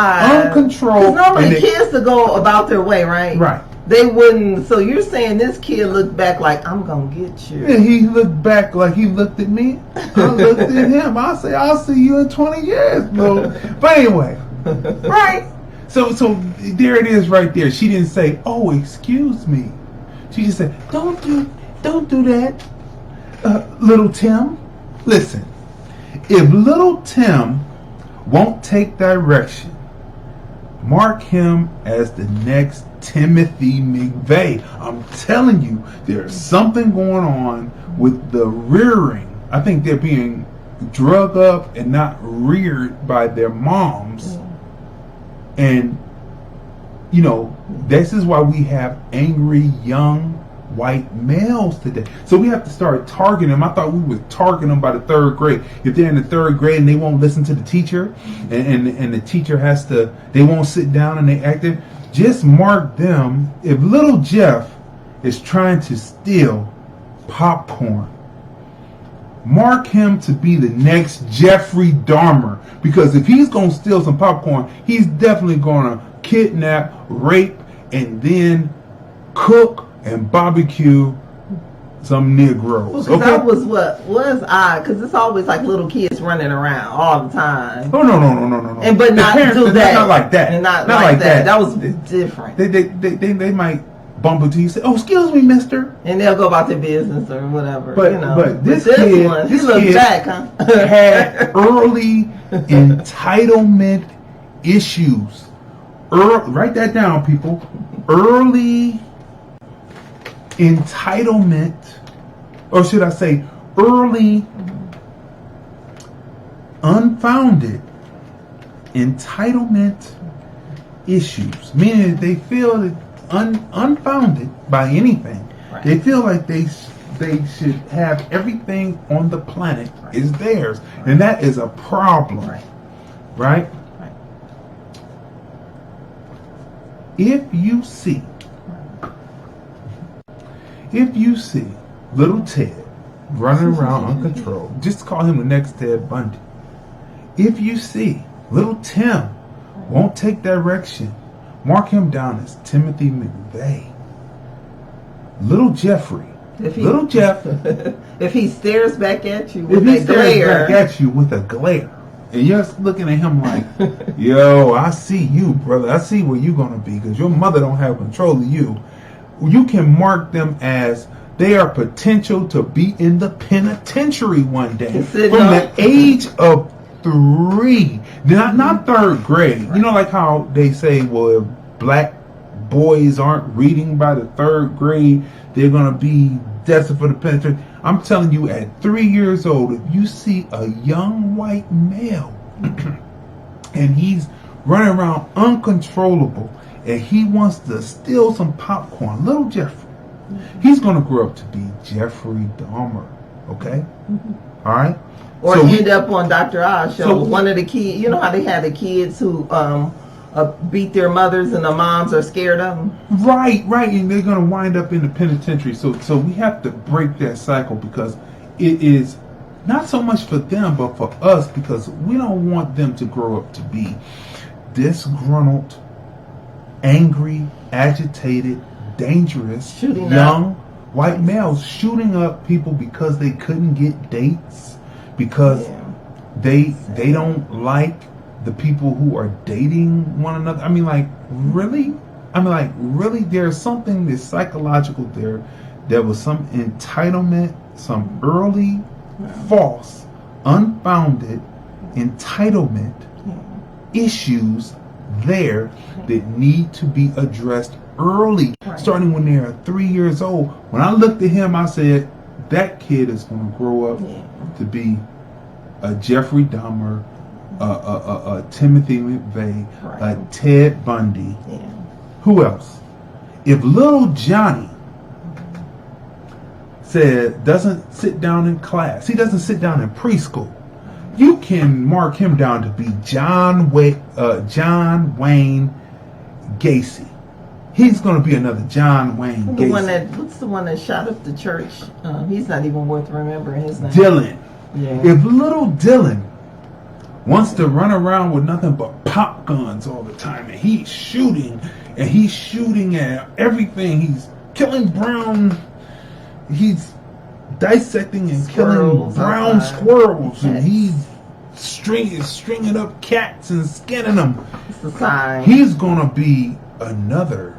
uncontrolled, normally kids to go about their way, right? Right. They wouldn't. So you're saying this kid looked back like, I'm gonna get you. Yeah, he looked back like he looked at me. I looked at him. I say, I'll see you in 20 years, bro. But anyway, right? So there it is, right there. She didn't say, "Oh, excuse me." She just said, "Don't do that, little Tim." Listen, if little Tim won't take direction, mark him as the next Timothy McVeigh. I'm telling you, there's something going on with the rearing. I think they're being drug up and not reared by their moms. And, this is why we have angry young white males today. So we have to start targeting them. I thought we were targeting them by the 3rd grade. If they're in the 3rd grade and they won't listen to the teacher, and the teacher they won't sit down and they active, just mark them. If little Jeff is trying to steal popcorn, mark him to be the next Jeffrey Dahmer, because if he's going to steal some popcorn, he's definitely going to kidnap, rape, and then cook and barbecue some Negroes. Well, that was what was odd, because it's always like little kids running around all the time. Oh no! And but not do that. Not like that. And not like that. That was different. They might bump into you and say, "Oh, excuse me, mister," and they'll go about their business or whatever. But this kid, he looked back, huh? had early entitlement issues. Write that down, people. Early entitlement, or should I say early unfounded entitlement issues, meaning that they feel that unfounded by anything. Right. They feel like they should have everything on the planet is theirs, and that is a problem. Right? If you see little Ted running around uncontrolled, just call him the next Ted Bundy. If you see little Tim won't take direction, mark him down as Timothy McVeigh. Little Jeffrey. Little Jeff. If he stares back at you with a glare. And you're looking at him like, yo, I see you, brother. I see where you're going to be, because your mother don't have control of you. You can mark them as they are potential to be in the penitentiary one day. From the age of 3. Not 3rd grade. You know, like how they say, well, if black boys aren't reading by the 3rd grade, they're going to be destined for the penitentiary. I'm telling you, at 3 years old, if you see a young white male and he's running around uncontrollable and he wants to steal some popcorn, little Jeffrey, he's going to grow up to be Jeffrey Dahmer. Okay? All right? Or end up on Dr. Oz show. One of the kids, you know how they had the kids who beat their mothers and the moms are scared of them? Right, and they're going to wind up in the penitentiary. So we have to break that cycle, because it is not so much for them, but for us, because we don't want them to grow up to be disgruntled, angry, agitated, dangerous, young white males shooting up people because they couldn't get dates, because they don't like the people who are dating one another. I mean, like, really? There's something that's psychological there. There was some entitlement, some early, false, unfounded entitlement issues there that need to be addressed early, starting when they're 3 years old. When I looked at him, I said, that kid is going to grow up to be a Jeffrey Dahmer, a Timothy McVeigh, a Ted Bundy. Who else? If little Johnny doesn't sit down in class, he doesn't sit down in preschool, you can mark him down to be John Wayne Gacy. He's going to be another John Wayne Gacy. What's the one that shot up the church? He's not even worth remembering his name. Dylan. Yeah. If little Dylan wants to run around with nothing but pop guns all the time, and he's shooting at everything, he's killing brown, he's dissecting and killing brown squirrels, and he's stringing up cats and skinning them. It's a sign. He's gonna be another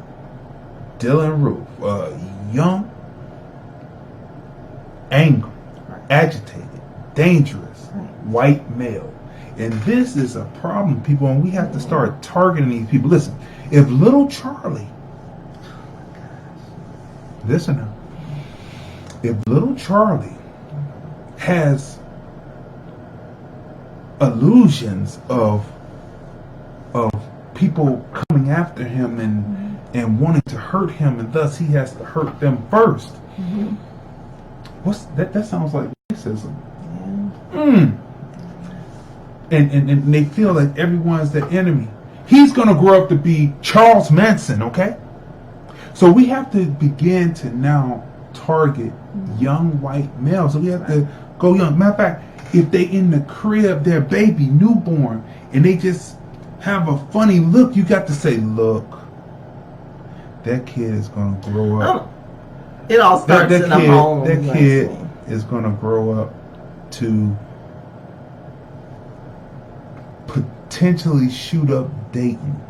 Dylan Roof, young, angry, agitated, dangerous, white male. And this is a problem, people, and we have to start targeting these people. Listen, if little Charlie, listen now, if little Charlie has illusions of people coming after him and wanting to hurt him, and thus he has to hurt them first. Mm-hmm. What's that? That sounds like racism. Yeah. And they feel like everyone's their enemy. He's gonna grow up to be Charles Manson, okay? So we have to begin to now target young white males. So we have to go young. Matter of fact, if they in the crib, their baby, newborn, and they just have a funny look, you got to say, look, that kid is gonna grow up. It all starts in the home. That kid is gonna grow up to potentially shoot up Dayton.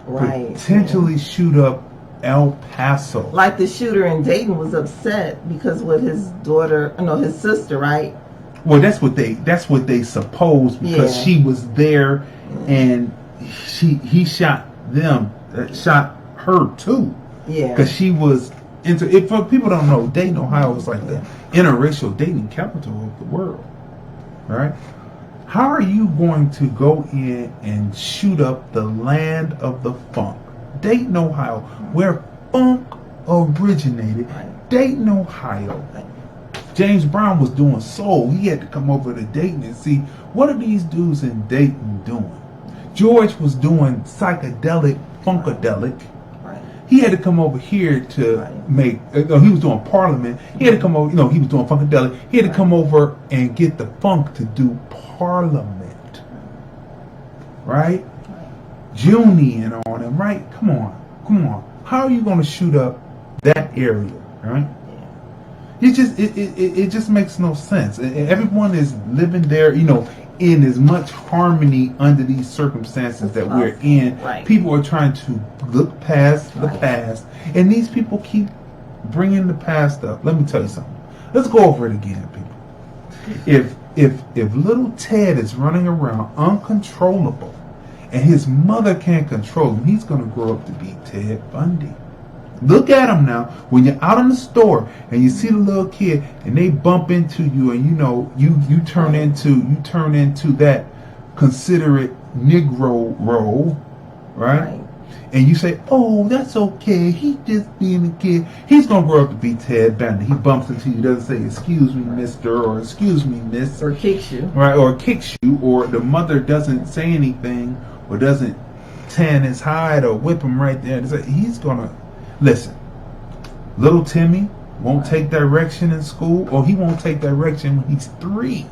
Right. Potentially shoot up El Paso. Like the shooter in Dayton was upset because with his daughter, his sister, right? Well, that's what they suppose, because she was there and he shot them, shot her too. Yeah. Because she was if people don't know, Dayton, Ohio is like the interracial dating capital of the world, right? How are you going to go in and shoot up the land of the funk? Dayton, Ohio, where funk originated. Dayton, Ohio. James Brown was doing soul. He had to come over to Dayton and see, what are these dudes in Dayton doing? George was doing psychedelic, funkadelic. He had to come over here to make, he was doing Parliament. He had to come over, he was doing funkadelic. He had to come over and get the funk to do Parliament. Right? Junie and all them, right? Come on. How are you going to shoot up that area, right? It just makes no sense. Everyone is living there, in as much harmony under these circumstances that we're in. Right. People are trying to look past the past, and these people keep bringing the past up. Let me tell you something. Let's go over it again, people. If little Ted is running around uncontrollable, and his mother can't control him, he's going to grow up to be Ted Bundy. Look at him now. When you're out in the store and you see the little kid and they bump into you, and you turn into that considerate Negro role, right? And you say, "Oh, that's okay. He just being a kid." He's gonna grow up to be Ted Bundy. He bumps into you, doesn't say "Excuse me, Mister" or "Excuse me, Miss," or kicks you, right? Or kicks you, or the mother doesn't say anything, or doesn't tan his hide or whip him right there. He's gonna. Listen, little Timmy won't take direction in school, or he won't take direction when he's 3.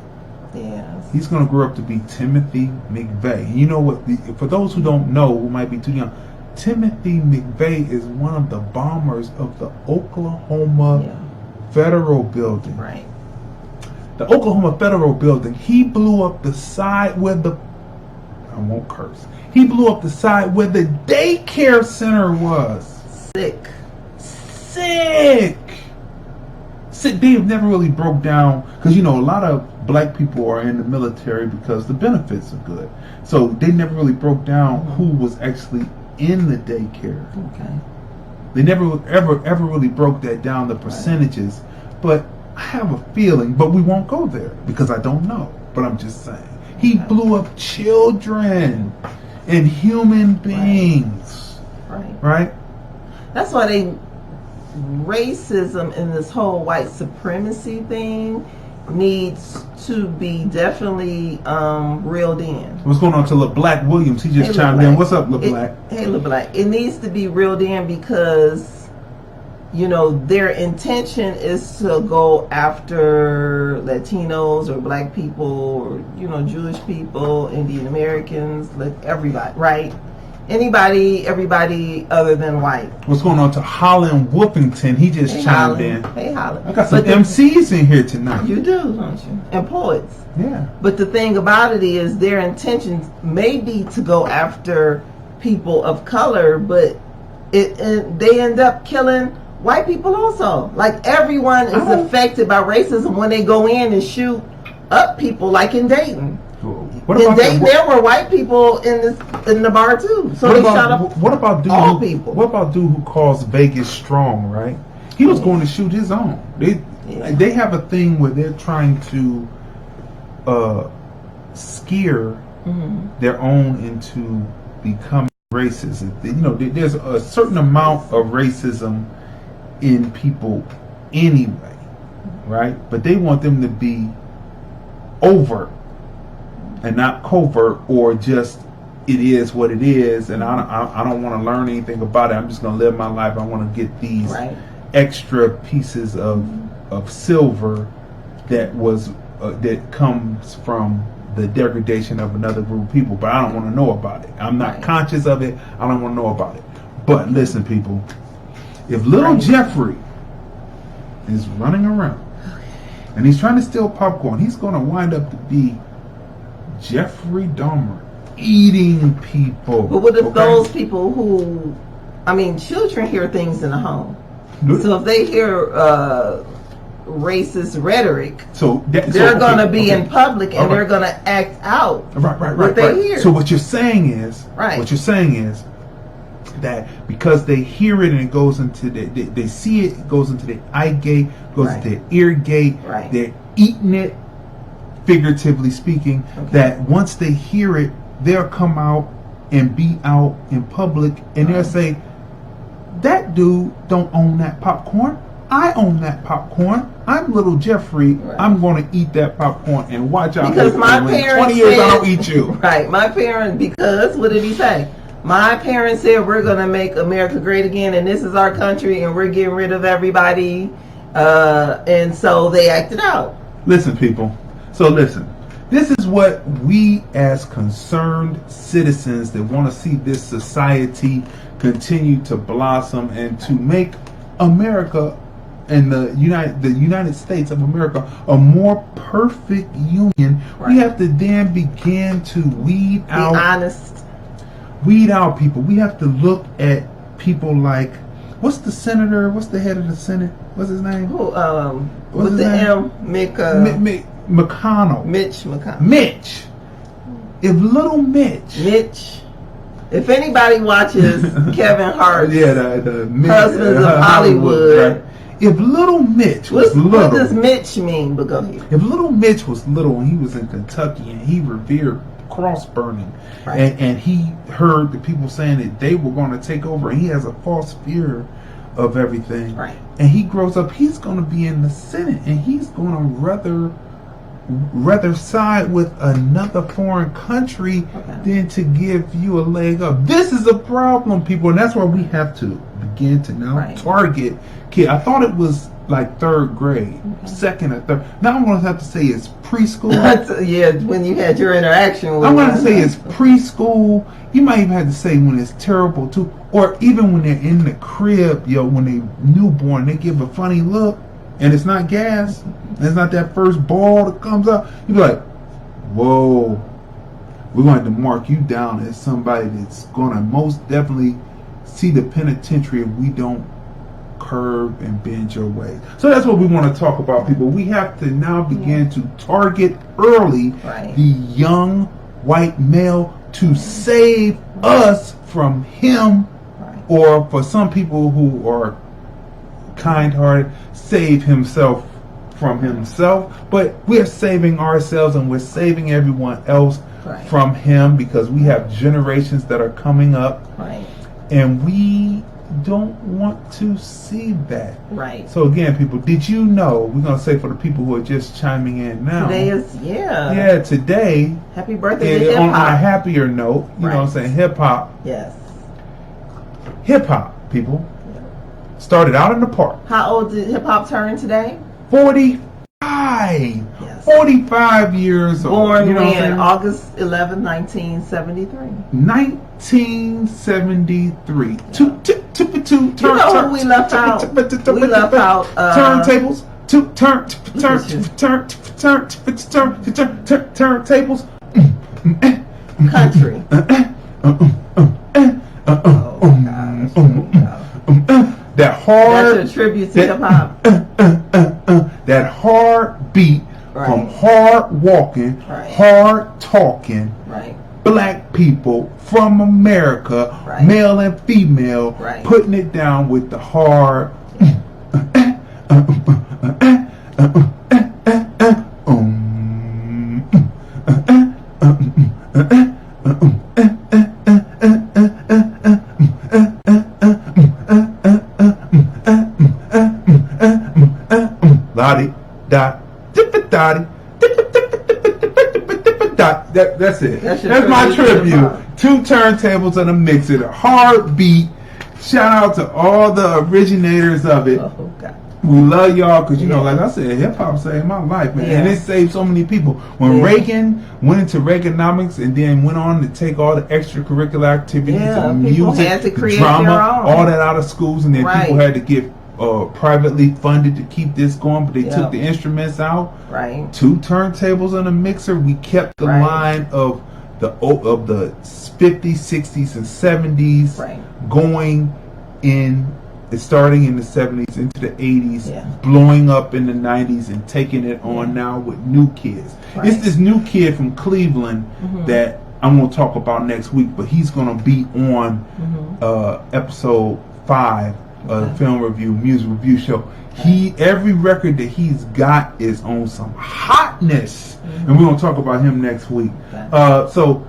Yes. He's going to grow up to be Timothy McVeigh. And you know what? For those who don't know, who might be too young, Timothy McVeigh is one of the bombers of the Oklahoma Federal Building. Right. The Oklahoma Federal Building, he blew up the side where I won't curse. He blew up the side where the daycare center was. Sick. They have never really broke down, because a lot of black people are in the military because the benefits are good. So they never really broke down who was actually in the daycare. Okay. They never ever really broke that down, the percentages. But I have a feeling, but we won't go there because I don't know. But I'm just saying, he blew up children and human beings. Right? That's why racism and this whole white supremacy thing needs to be definitely reeled in. What's going on to LeBlack Williams? He just chimed in. What's up, LeBlack? Hey, LeBlack. It needs to be reeled in because, their intention is to go after Latinos or black people or, Jewish people, Indian Americans, everybody, right? Everybody other than white. What's going on to Holland Whoopington? He just chimed in. Hey, Holland. I got some MCs in here tonight. You do, don't you? And poets. Yeah. But the thing about it is their intentions may be to go after people of color, but they end up killing white people also. Like, everyone is affected by racism when they go in and shoot up people, like in Dayton. In Dayton, there were white people in the bar too. So they shot up all people. What about dude who calls Vegas strong, right? He was going to shoot his own. They have a thing where they're trying to scare their own into becoming racist. You know, there's a certain amount of racism in people anyway, right? But they want them to be overt and not covert, or just it is what it is, and I don't want to learn anything about it. I'm just going to live my life. I want to get these extra pieces of silver that was that comes from the degradation of another group of people, but I don't want to know about it. I'm not conscious of it. I don't want to know about it. But listen, people, if little Jeffrey is running around and he's trying to steal popcorn, he's going to wind up to be Jeffrey Dahmer, eating people. But what if those people who, I mean, children hear things in the home. So if they hear racist rhetoric, they're going to be in public and they're going to act out what they hear. So what you're saying is, that because they hear it and it goes into they see it, it goes into their eye gate, goes into their ear gate, they're eating it, figuratively speaking, that once they hear it, they'll come out and be out in public and they'll say, that dude don't own that popcorn. I own that popcorn. I'm little Jeffrey. I'm going to eat that popcorn and watch out. Because my parents 20 years said, I don't eat you. Right. My parents, because what did he say? My parents said we're going to make America great again and this is our country and we're getting rid of everybody. And so they acted out. Listen, people. So listen. This is what we as concerned citizens that want to see this society continue to blossom and to make America and the United States of America a more perfect union. We have to then begin to weed out people. We have to look at people like, what's the senator? What's the head of the Senate? What's his name? With the M, McConnell. Mitch McConnell. Mitch. If little Mitch. If anybody watches Kevin Hart's the Husbands of Hollywood, if little Mitch was little, what does Mitch mean? But go ahead. If little Mitch was little and he was in Kentucky and he revered cross burning, and he heard the people saying that they were going to take over, and he has a false fear of everything, and he grows up, he's going to be in the Senate, and he's going to rather side with another foreign country than to give you a leg up. This is a problem, people, and that's why we have to begin to now target kids. I thought it was like third grade, second or third. Now I'm going to have to say it's preschool. When you had your interaction with I'm going to say it's preschool. You might even have to say when it's terrible too, or even when they're in the crib, when they newborn, they give a funny look. And it's not gas, and it's not that first ball that comes out. You be like, whoa, we're going to mark you down as somebody that's going to most definitely see the penitentiary if we don't curb and bend your ways. So that's what we want to talk about, people. We have to now begin to target early the young white male to save us from him, or for some people who are kind-hearted, save himself from himself. But we're saving ourselves and we're saving everyone else from him, because we have generations that are coming up, and we don't want to see that. So again, people, did you know, we're going to say for the people who are just chiming in now, today is today, happy birthday to hip on hop. a happier note, you know what I'm saying, hip-hop, hip-hop, people, started out in the park. How old did hip hop turn today? 45. 45 years old. Born when? August 11, 1973. 1973. You know who we left out? We left out turntables. Turntables. Country. That hard. That's a tribute to hip hop. That hard beat from hard walking, hard talking, black people from America, male and female, putting it down with the hard. dot, dip dotty. That's it. That's my tribute. 2 turntables and a mixer. The heartbeat. Shout out to all the originators of it. Oh, God. We love y'all because, you know, like I said, hip-hop saved my life, man. And it saved so many people. When Reagan went into Reaganomics and then went on to take all the extracurricular activities and music, had to create drama, their own. all that out of schools, and then people had to get privately funded to keep this going, but they took the instruments out. 2 turntables and a mixer. We kept the line of the 50s, 60s, and 70s going in. It's starting in the 70s into the 80s, blowing up in the 90s, and taking it on now with new kids. It's this new kid from Cleveland that I'm going to talk about next week, but he's going to be on episode 5 of the film review, music review show. Every record that he's got is on some hotness, and we're going to talk about him next week. So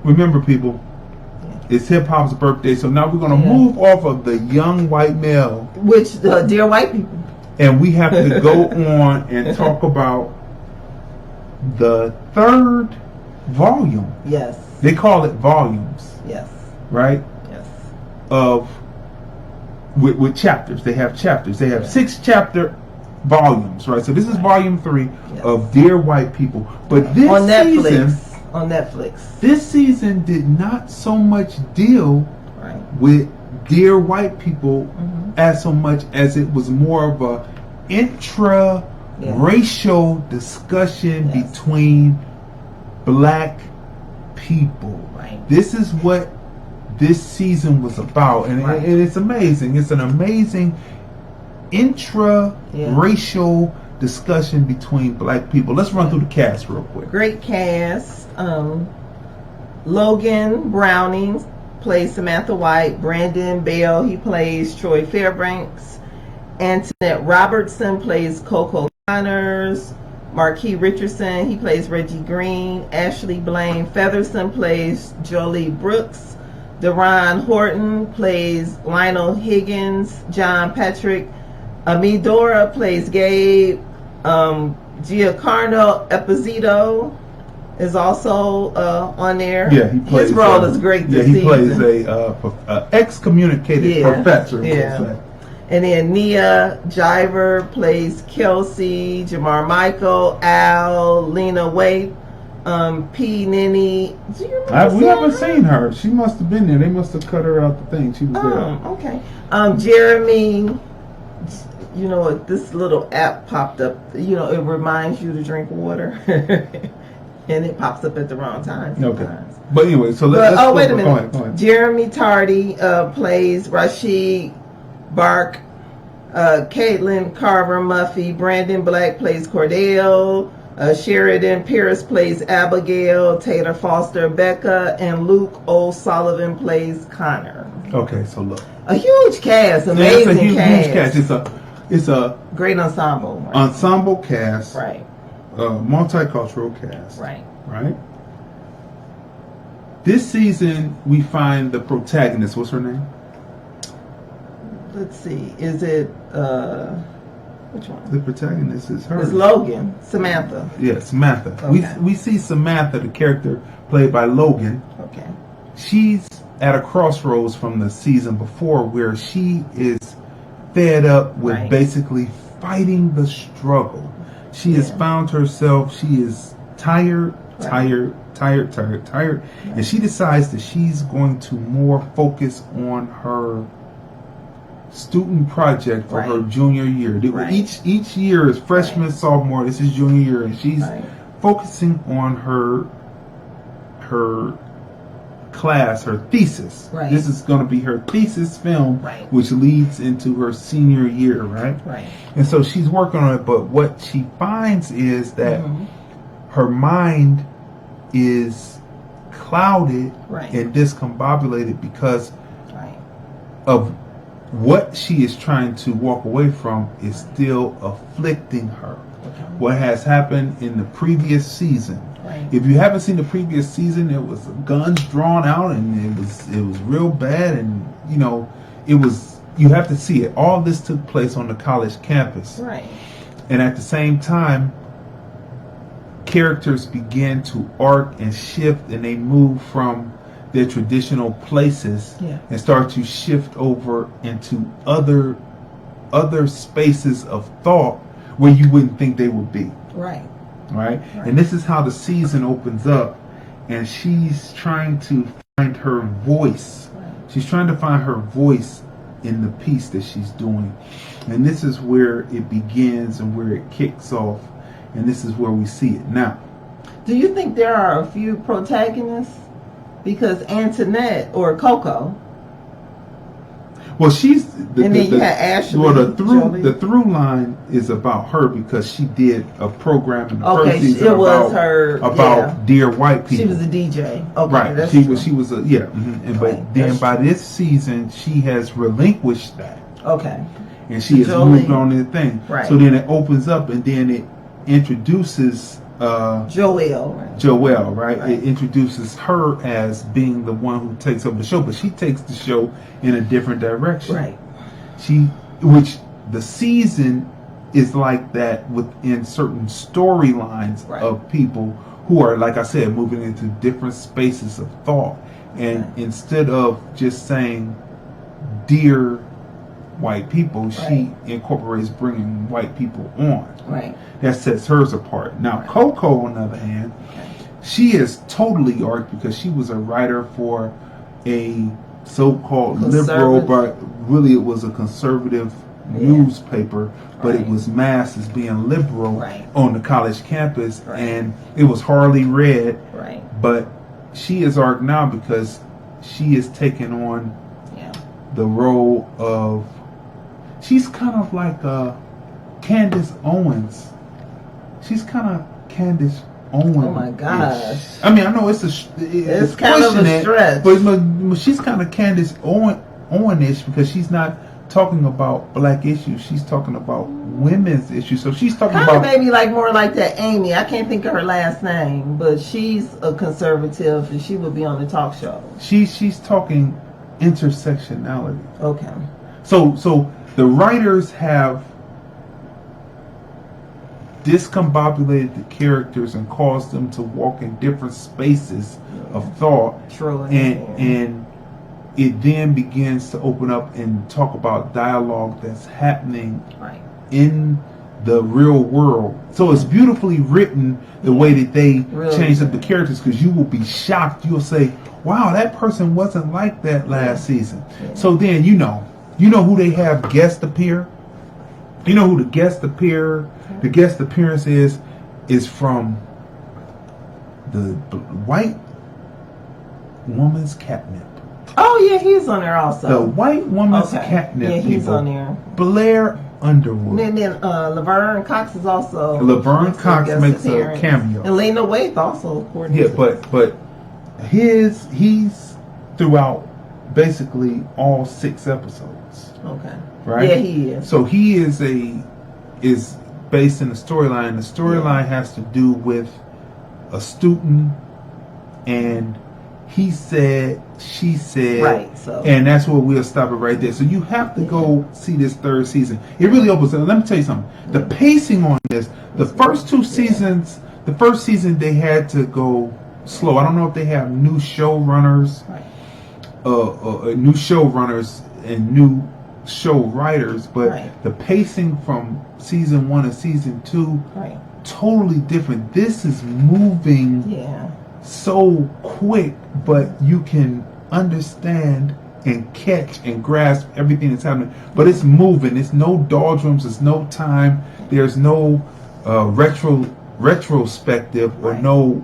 remember, people, it's hip hop's birthday, so now we're going to move off of the young white male, which dear white people, and we have to go on and talk about the 3rd volume. Yes, they call it volumes. Yes, right. Yes, of with chapters. They have chapters. They have 6 chapter volumes, right? So this is volume 3 of Dear White People. But this on Netflix. season, on Netflix, this season did not so much deal with Dear White People as so much as it was more of a intra-racial discussion between black people. This is what this season was about, and it's amazing. It's an amazing intra-racial discussion between black people. Let's run through the cast real quick. Great cast. Logan Browning plays Samantha White. Brandon Bell, he plays Troy Fairbanks. Antoinette Robertson plays Coco Connors. Marquis Richardson, he plays Reggie Green. Ashley Blaine Featherson plays Jolie Brooks. Deron Horton plays Lionel Higgins. John Patrick Amidora plays Gabe. Giancarlo Esposito is also on there. Yeah, he plays. His role is great this season. He plays a excommunicated professor. And then Nia Jiver plays Kelsey. Jamar Michael, Al, Lena Waite, P. Ninny. Do you remember we haven't seen her. She must have been there. They must have cut her out the thing. She was there. Okay. Jeremy. You know, this little app popped up. You know, it reminds you to drink water, and it pops up at the wrong time. Sometimes. Okay. But anyway, so let's wait a minute. Go ahead. Jeremy Tardy plays Rashid Bark. Caitlin Carver Muffy. Brandon Black plays Cordell. Sheridan Pierce plays Abigail. Taylor Foster Becca, and Luke O'Sullivan plays Connor. Okay, so look, a huge cast, amazing it's a huge cast. It's a great ensemble. Ensemble cast. Right. Multicultural cast. Right. Right. This season we find the protagonist. What's her name? Let's see. Is it which one? The protagonist is her. It's Logan. Samantha. Yeah, Samantha. Okay. We see Samantha, the character played by Logan. Okay. She's at a crossroads from the season before where she is fed up with basically fighting the struggle. She has found herself, she is tired, and she decides that she's going to more focus on her student project for her junior year. Each year is freshman, sophomore, this is junior year, and she's focusing on her class, her thesis. This is going to be her thesis film, which leads into her senior year, right? And so she's working on it, but what she finds is that her mind is clouded and discombobulated because of what she is trying to walk away from is still afflicting her. What has happened in the previous season. If you haven't seen the previous season, it was guns drawn out and it was real bad, and you know, you have to see it. All this took place on the college campus. And at the same time, characters begin to arc and shift, and they move from their traditional places and start to shift over into other spaces of thought where you wouldn't think they would be. Right. Right? And this is how the season opens up, and she's trying to find her voice. She's trying to find her voice in the piece that she's doing. And this is where it begins and where it kicks off, and this is where we see it now. Do you think there are a few protagonists? Because Antoinette or Coco. Well, she's and then you had Ashley. Well, the through line is about her because she did a program in the first season about dear white people. She was a DJ. Okay, right. That's She true. was a And but then by this season, she has relinquished that. Okay. And she has moved on to the thing. Right. So then it opens up, and then it introduces Joelle, right? It introduces her as being the one who takes over the show, but she takes the show in a different direction. Right. Which the season is like that within certain storylines of people who are, like I said, moving into different spaces of thought. And instead of just saying, dear white people, she incorporates bringing white people on. Right. That sets hers apart. Now, Coco, on the other hand, she is totally arced because she was a writer for a so-called liberal, but really it was a conservative newspaper, but it was masked as being liberal on the college campus, and it was hardly read. Right. But she is arced now because she is taking on the role of, she's kind of like Candace Owens. She's kind of Candace Owens. Oh my gosh! I mean, I know it's kind of a stretch, but she's kind of Candace Owenish because she's not talking about black issues. She's talking about women's issues. So she's talking about maybe like more like that Amy. I can't think of her last name, but she's a conservative and she would be on the talk show. She's talking intersectionality. Okay. So the writers have discombobulated the characters and caused them to walk in different spaces of thought. And it then begins to open up and talk about dialogue that's happening in the real world. So it's beautifully written the way that they changed up the characters, because you will be shocked. You'll say, wow, that person wasn't like that last season. So then you know who they have guest appear. You know who the guest appearance is from the white woman's catnip. Oh yeah, he's on there also. The white woman's catnip. Yeah, he's people. on there. Blair Underwood. And then Laverne Cox is also. Laverne Cox makes a cameo. And Lena Waithe also. Yeah, but he's throughout basically all 6 episodes. Okay. Right? Yeah, he is. So he is based in the storyline. The storyline has to do with a student, and he said, she said, right? So, and that's where we'll stop it right there. So you have to go see this 3rd season. It really opens up. Let me tell you something. The pacing on this, the first 2 seasons, the first season they had to go slow. I don't know if they have new showrunners, new showrunners and new show writers, but the pacing from season 1 and season 2 totally different. This is moving so quick, but you can understand and catch and grasp everything that's happening. But it's moving. It's no doldrums. There's no time. There's no retrospective or no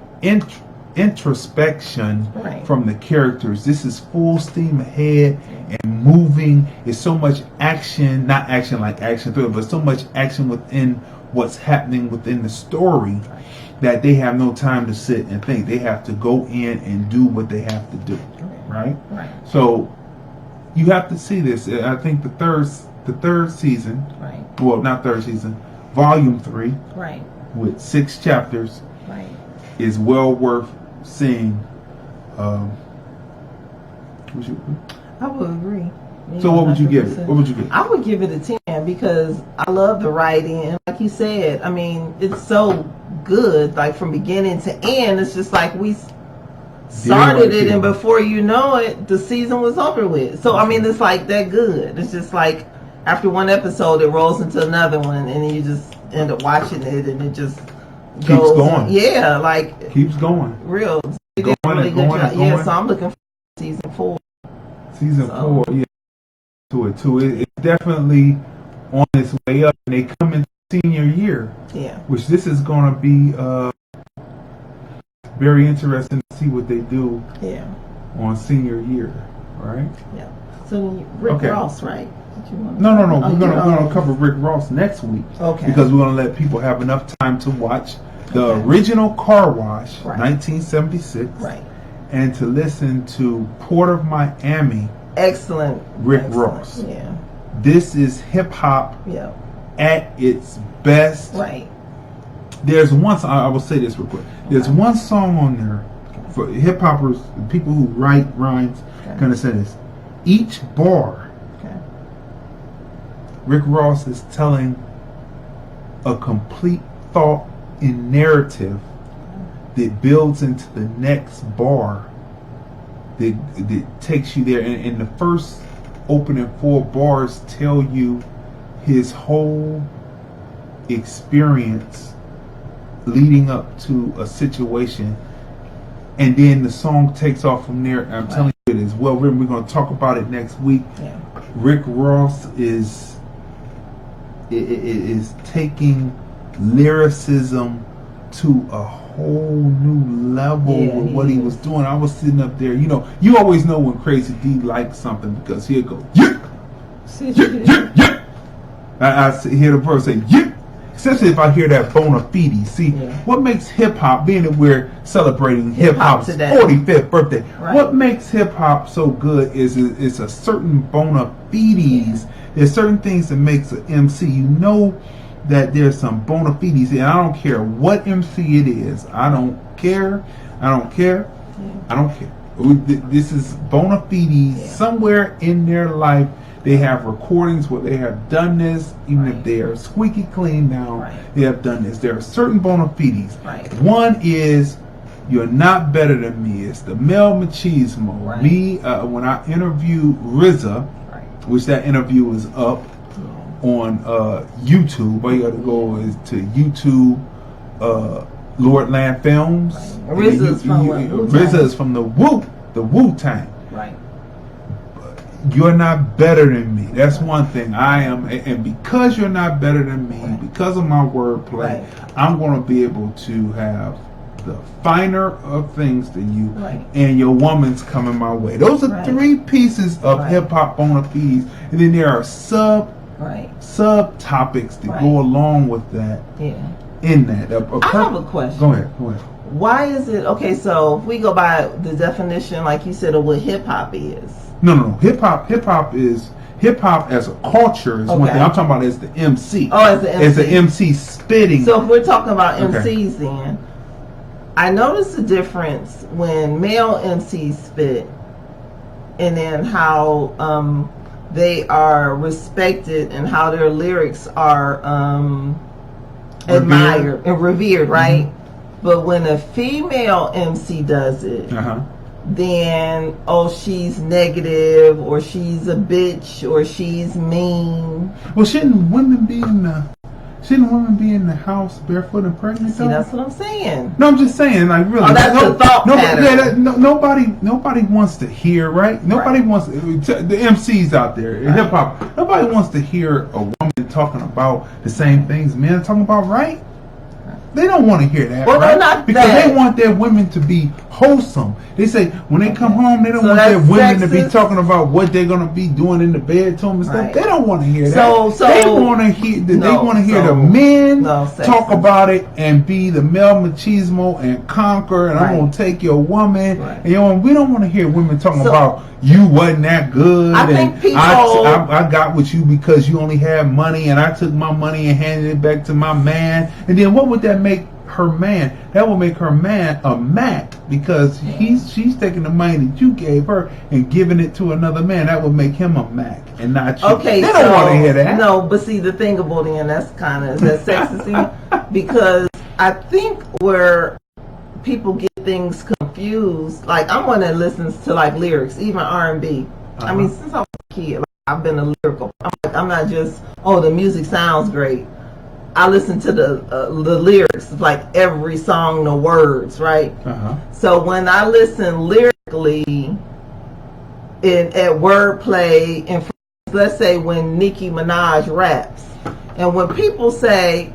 introspection from the characters. This is full steam ahead and moving. There's so much action, not action like action thriller, but so much action within what's happening within the story that they have no time to sit and think. They have to go in and do what they have to do. Right? So you have to see this. I think the third season, well, not 3rd season, volume 3, with 6 chapters, is well worth seeing. I would agree. So what would you give it? What would you give it? I would give it a 10 because I love the writing, and like you said, I mean, it's so good, like from beginning to end. It's just like we started it, and before you know it, the season was over with. So I mean, it's like that good. It's just like after one episode, it rolls into another one, and then you just end up watching it, and it just keeps goes, going. Yeah, like keeps going. Real. They did a really good job. Yeah, so I'm looking for season 4. Season 4, yeah. To it too. It's definitely on its way up, and they come into senior year. Yeah. Which this is going to be very interesting to see what they do. Yeah. On senior year, right? Yeah. So Rick Ross, right? No. We're gonna cover Rick Ross next week. Okay. Because we're gonna let people have enough time to watch the original Car Wash, 1976. Right. And to listen to Port of Miami. Excellent. Rick Ross. Yeah. This is hip hop. Yeah. At its best. Right. There's one song, I will say this real quick. There's one song on there for hip hoppers, people who write rhymes, kind of say this. Each bar, Rick Ross is telling a complete thought and narrative that builds into the next bar that takes you there. And the first opening 4 bars tell you his whole experience leading up to a situation, and then the song takes off from there. I'm telling you, it is well written. We're going to talk about it next week. Yeah. Rick Ross is taking lyricism to a whole new level with what he was doing. I was sitting up there, you always know when Crazy D likes something because he'll go, yeah. I hear the verse say, yeah. Especially if I hear that bona fide. See, what makes hip hop, being that we're celebrating hip hop's 45th birthday, what makes hip hop so good is it's a certain bona fides. There's certain things that makes an MC. You know that there's some bona fides, and I don't care what MC it is. I don't care. This is bona fides. Somewhere in their life, they have recordings where they have done this, even if they are squeaky clean now, they have done this. There are certain bona fides. One is, you're not better than me. It's the male machismo. Me, when I interviewed RZA, which that interview is up on YouTube. All you got to go is to YouTube, Lordland Films. RZA is from the Wu-Tang. Right. You're not better than me. That's one thing. I am, and because you're not better than me, because of my wordplay, I'm going to be able to have the finer of things than you, and your woman's coming my way. Those are 3 pieces of hip hop bona fides, and then there are sub topics that go along with that. Yeah. In that, I have a question. Go ahead. Why is it okay? So if we go by the definition, like you said, of what hip hop is. No. Hip hop as a culture is one thing. I'm talking about as the MC. Oh, as the MC. As the MC spitting. So if we're talking about MCs, then I noticed the difference when male MCs spit, and then how they are respected and how their lyrics are admired and revered, right? But when a female MC does it, then she's negative, or she's a bitch, or she's mean. Well, shouldn't women be in the house barefoot and pregnant? See, that's what I'm saying. No, I'm just saying, like, really. That's the thought pattern. Nobody wants to hear, right? Nobody wants the MCs out there in hip hop. Nobody wants to hear a woman talking about the same things men are talking about, right? They don't want to hear that, right? Because they want their women to be wholesome. They say when they come home, they don't want their women to be talking about what they're going to be doing in the bedroom and stuff. They don't want to hear that. So they want to hear. They want to hear the men talk about it and be the male machismo and conquer. And I'm going to take your woman. And we don't want to hear women talking about you wasn't that good. I think people. I got with you because you only had money, and I took my money and handed it back to my man. And then what would that make her man. That will make her man a Mac because she's taking the money that you gave her and giving it to another man. That would make him a Mac and not you. Okay, they don't want to hear that. No, but see the thing about it, and that's kind of that sexist because I think where people get things confused, like I'm one that listens to like lyrics, even R&B. I mean, since I was a kid, like, I've been a lyrical. I'm not just the music sounds great. I listen to the lyrics, like every song, the words, right? So when I listen lyrically, at wordplay, and let's say when Nicki Minaj raps, and when people say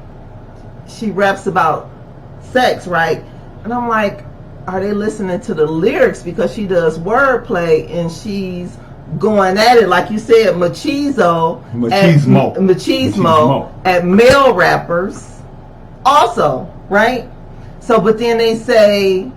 she raps about sex, right? And I'm like, are they listening to the lyrics because she does wordplay and she's going at it like you said, machismo at male rappers also, right? So but then they say,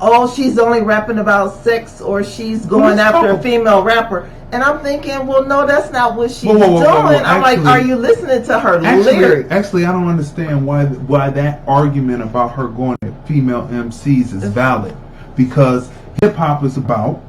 oh, she's only rapping about sex or she's going after a female rapper. And I'm thinking, well, no, that's not what she's doing. I'm like, are you listening to her lyrics? Actually, I don't understand why that argument about her going at female MCs is valid. Because hip-hop is about,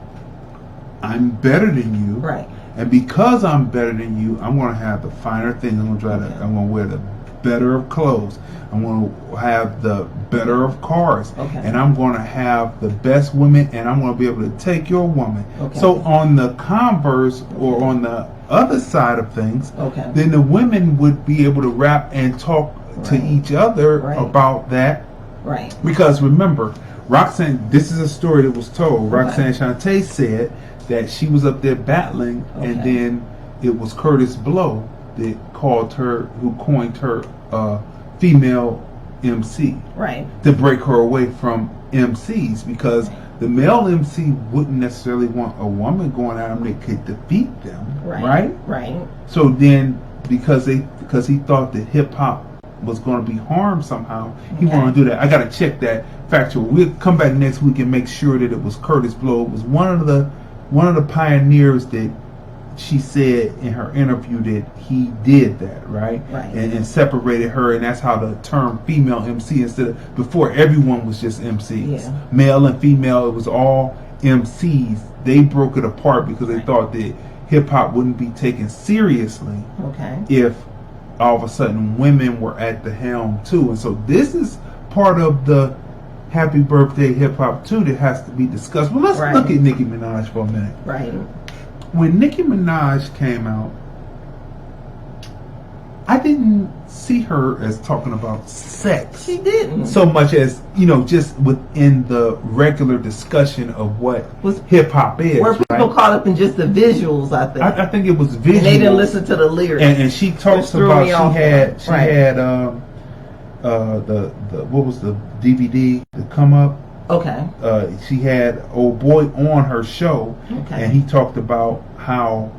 I'm better than you. Right. And because I'm better than you, I'm going to have the finer things. I'm going to wear the better of clothes. I'm going to have the better of cars. And I'm going to have the best women, and I'm going to be able to take your woman. So on the converse or on the other side of things, then the women would be able to rap and talk to each other about that. Right. Because remember, Roxanne, this is a story that was told. Roxanne Shante said that she was up there battling, and then it was Curtis Blow that called her, who coined her female MC, to break her away from MCs, because the male MC wouldn't necessarily want a woman going at them that could defeat them, right? So then, because he thought that hip hop was going to be harmed somehow, he wanted to do that. I got to check that factual. We'll come back next week and make sure that it was Curtis Blow. It was one of the pioneers that she said in her interview that he did that, right? And separated her, and that's how the term female MC, instead of before everyone was just MCs, male and female, it was all MCs. They broke it apart because they thought that hip hop wouldn't be taken seriously if all of a sudden women were at the helm too. And so this is part of the Happy Birthday Hip Hop too that has to be discussed. Well, let's look at Nicki Minaj for a minute. When Nicki Minaj came out, I didn't see her as talking about sex. She didn't. So much as, just within the regular discussion of what hip hop is. Where people caught up in just the visuals, I think. I think it was visual. And they didn't listen to the lyrics. And she talks about she had the what was the DVD, the Come Up? She had old boy on her show, and he talked about how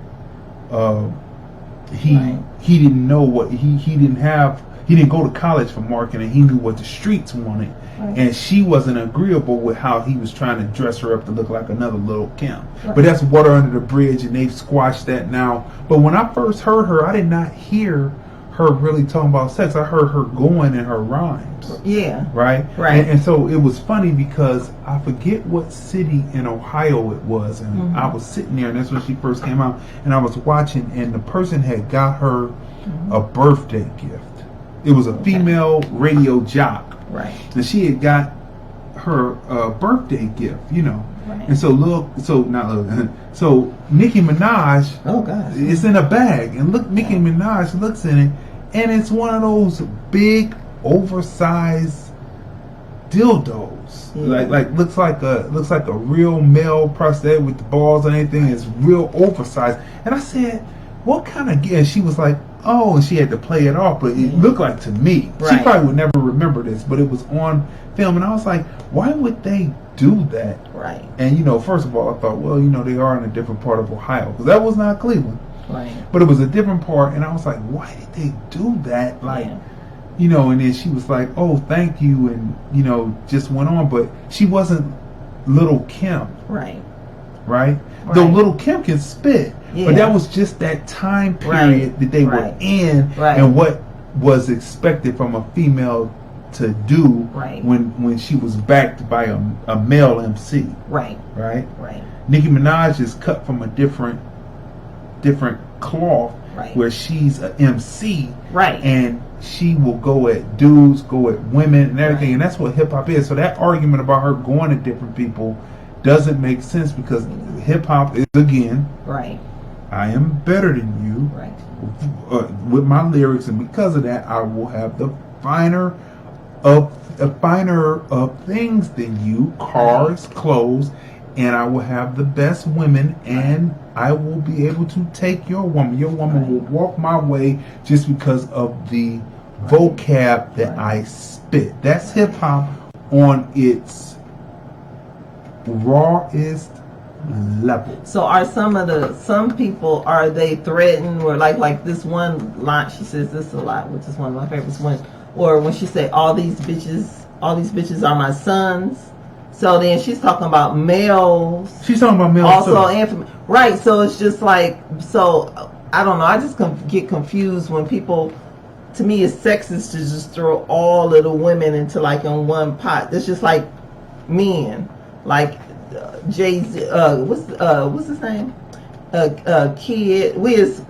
he didn't know what he didn't go to college for marketing. He knew what the streets wanted, and she wasn't agreeable with how he was trying to dress her up to look like another Little Kim. But that's water under the bridge, and they've squashed that now. But when I first heard her, I did not hear her really talking about sex. I heard her going in her rhymes. Right. And so it was funny because I forget what city in Ohio it was, and I was sitting there, and that's when she first came out, and I was watching, and the person had got her a birthday gift. It was a female radio jock, and she had got her birthday gift, And so so Nicki Minaj, it's in a bag, and Nicki Minaj looks in it, and it's one of those big, oversized dildos. Like looks like a real male prosthetic with the balls and everything. It's real oversized. And I said, what kind of gift? And she was like, oh, and she had to play it off, but it looked like to me. She probably would never remember this, but it was on film, and I was like, why would they do that? And first of all, I thought, well, they are in a different part of Ohio, because that was not Cleveland. But it was a different part, and I was like, why did they do that? And then she was like, oh, thank you, and just went on, but she wasn't Little Kim. Though Little Kim can spit, but that was just that time period that they were in, and what was expected from a female to do Right. when she was backed by a male MC. Right. Right. Right. Nicki Minaj is cut from a different cloth, Right. where she's an MC, Right. and she will go at dudes, go at women, and everything, and that's what hip hop is. So that argument about her going at different people doesn't make sense, because hip hop is, again, Right. I am better than you, Right. with my lyrics, and because of that, I will have the finer of things than you, cars, clothes, and I will have the best women, and I will be able to take your woman. Your woman will walk my way just because of the vocab that I spit. That's hip hop on its rawest level. So are some people, are they threatened, or like this one line, she says this a lot, which is one of my favorites, or when she say all these bitches are my sons. So then she's talking about males. She's talking about males also, too. Right. So it's just like, so I don't know. I just get confused when people, to me, it's sexist to just throw all of the women into like in one pot. It's just like men, like Jay-Z. What's his name? Wiz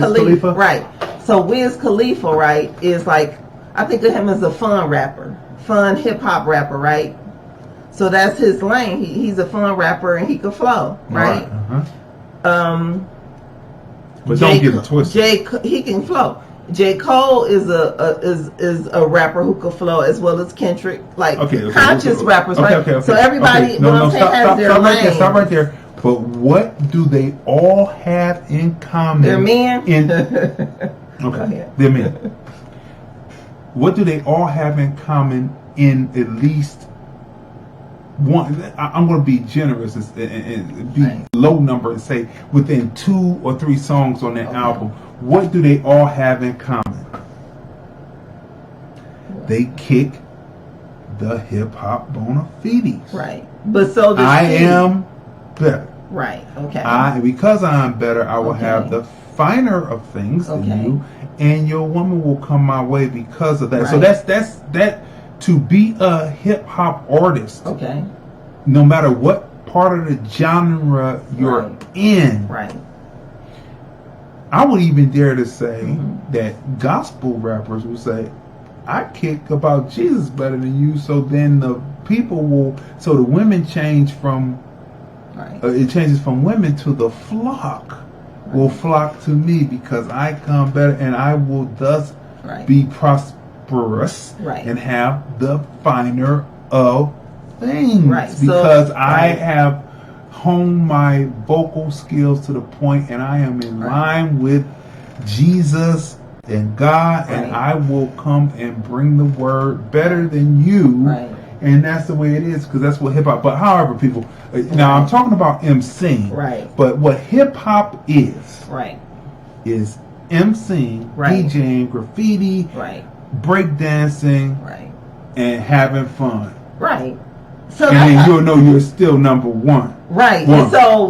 Khalifa. Right. So Wiz Khalifa, right, is like, I think of him as a fun rapper. Fun hip hop rapper, right? So that's his lane. He's a fun rapper and he can flow, right? But don't get it twisted. He can flow. J. Cole is a rapper who can flow, as well as Kendrick, like conscious rappers, right? Okay. So everybody, has their lane. Stop right there. But what do they all have in common? They're men. They're men. What do they all have in common in at least one? I'm going to be generous and be low number and say within 2 or 3 songs on that album. What do they all have in common? They kick the hip hop bona fides. Right. But so does I am better. Right. Okay. Because I'm better, I will have the finer of things than you, and your woman will come my way because of that. Right. So that's to be a hip hop artist. Okay. No matter what part of the genre you're in. Right. I would even dare to say that gospel rappers will say, I kick about Jesus better than you, so then the people will, so the women change from, it changes from women to the flock will flock to me because I come better, and I will thus be prosperous and have the finer of things because I have honed my vocal skills to the point, and I am in line with Jesus and God, and I will come and bring the word better than you, and that's the way it is, because that's what hip hop. But however, people, now I'm talking about MCing, but what hip hop is MCing, DJing, graffiti, breakdancing, and having fun, So and then you'll know you're still number one. Right. And so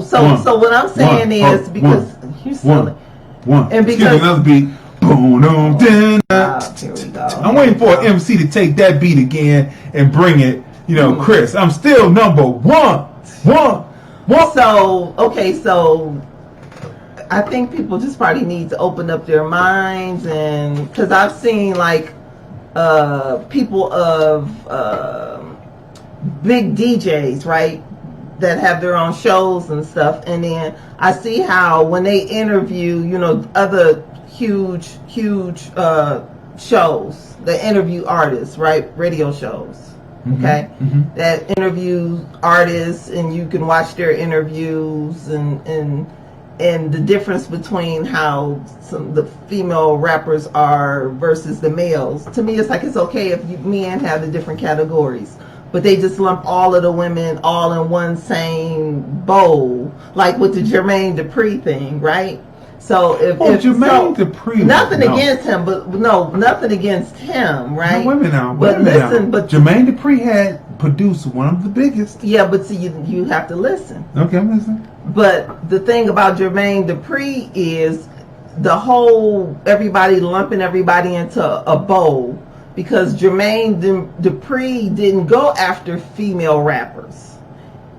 what I'm saying is because you're silly. And because excuse me, another beat. Boom, boom, dun, here we go. I'm waiting for an MC to take that beat again and bring it. You know, Chris, I'm still number one. So so I think people just probably need to open up their minds, and because I've seen like people of big DJs, right, that have their own shows and stuff, and then I see how when they interview, other huge shows, they interview artists, right, radio shows, that interview artists, and you can watch their interviews, and the difference between how the female rappers are versus the males. To me, it's like it's okay if men have the different categories, but they just lump all of the women all in one same bowl, like with the Jermaine Dupri thing, right? So if Jermaine Dupri, nothing against him, but nothing against him, right? No, women now, but listen, but Jermaine Dupri had produced one of the biggest. Yeah, but see, you have to listen. Okay, I'm listening. But the thing about Jermaine Dupri is everybody lumping everybody into a bowl. because Jermaine Dupri didn't go after female rappers.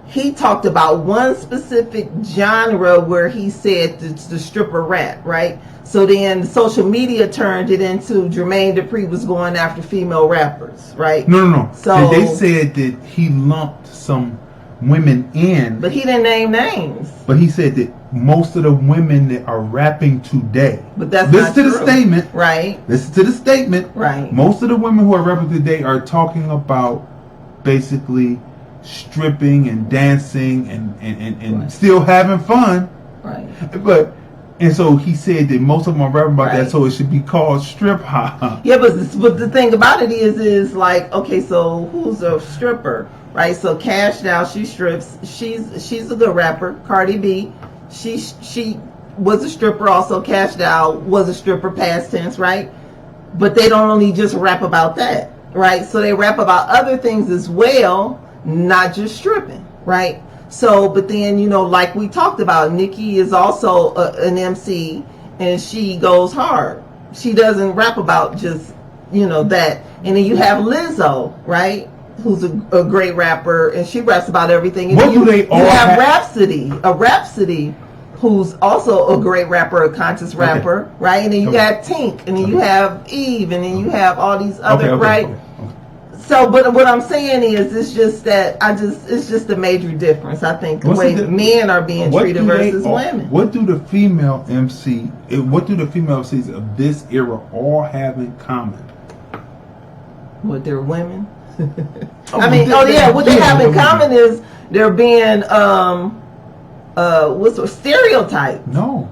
He talked about one specific genre where he said it's the stripper rap, right? So then social media turned it into Jermaine Dupri was going after female rappers, right? No. So they said that he lumped some women in, but he didn't name names. But he said that most of the women that are rapping today, but that's listen not to true. the statement, right? Listen to the statement, right? Most of the women who are rapping today are talking about basically stripping and dancing and right. still having fun, right? And so he said that most of them are rapping about that, so it should be called strip hop. Yeah, but the thing about it is like, okay, so who's a stripper, right? So Cash Doll, she strips. She's a good rapper. Cardi B, she was a stripper. Also, Cash Doll was a stripper, past tense, right? But they don't only just rap about that, right? So they rap about other things as well, not just stripping, right? So, but then, you know, like we talked about, Nikki is also an MC, and she goes hard. She doesn't rap about just, you know, that. And then you have Lizzo, right, who's a great rapper, and she raps about everything. And What you, do they all you have have? Rhapsody, who's also a great rapper, a conscious rapper, right? And then you got Tink, and then you have Eve, and then you have all these other, right? So, but what I'm saying is, it's just that it's just a major difference. I think the way men are being treated versus women. What do the female MCs of this era all have in common? What, they're women? What they have in common is they're being what's the stereotype? No.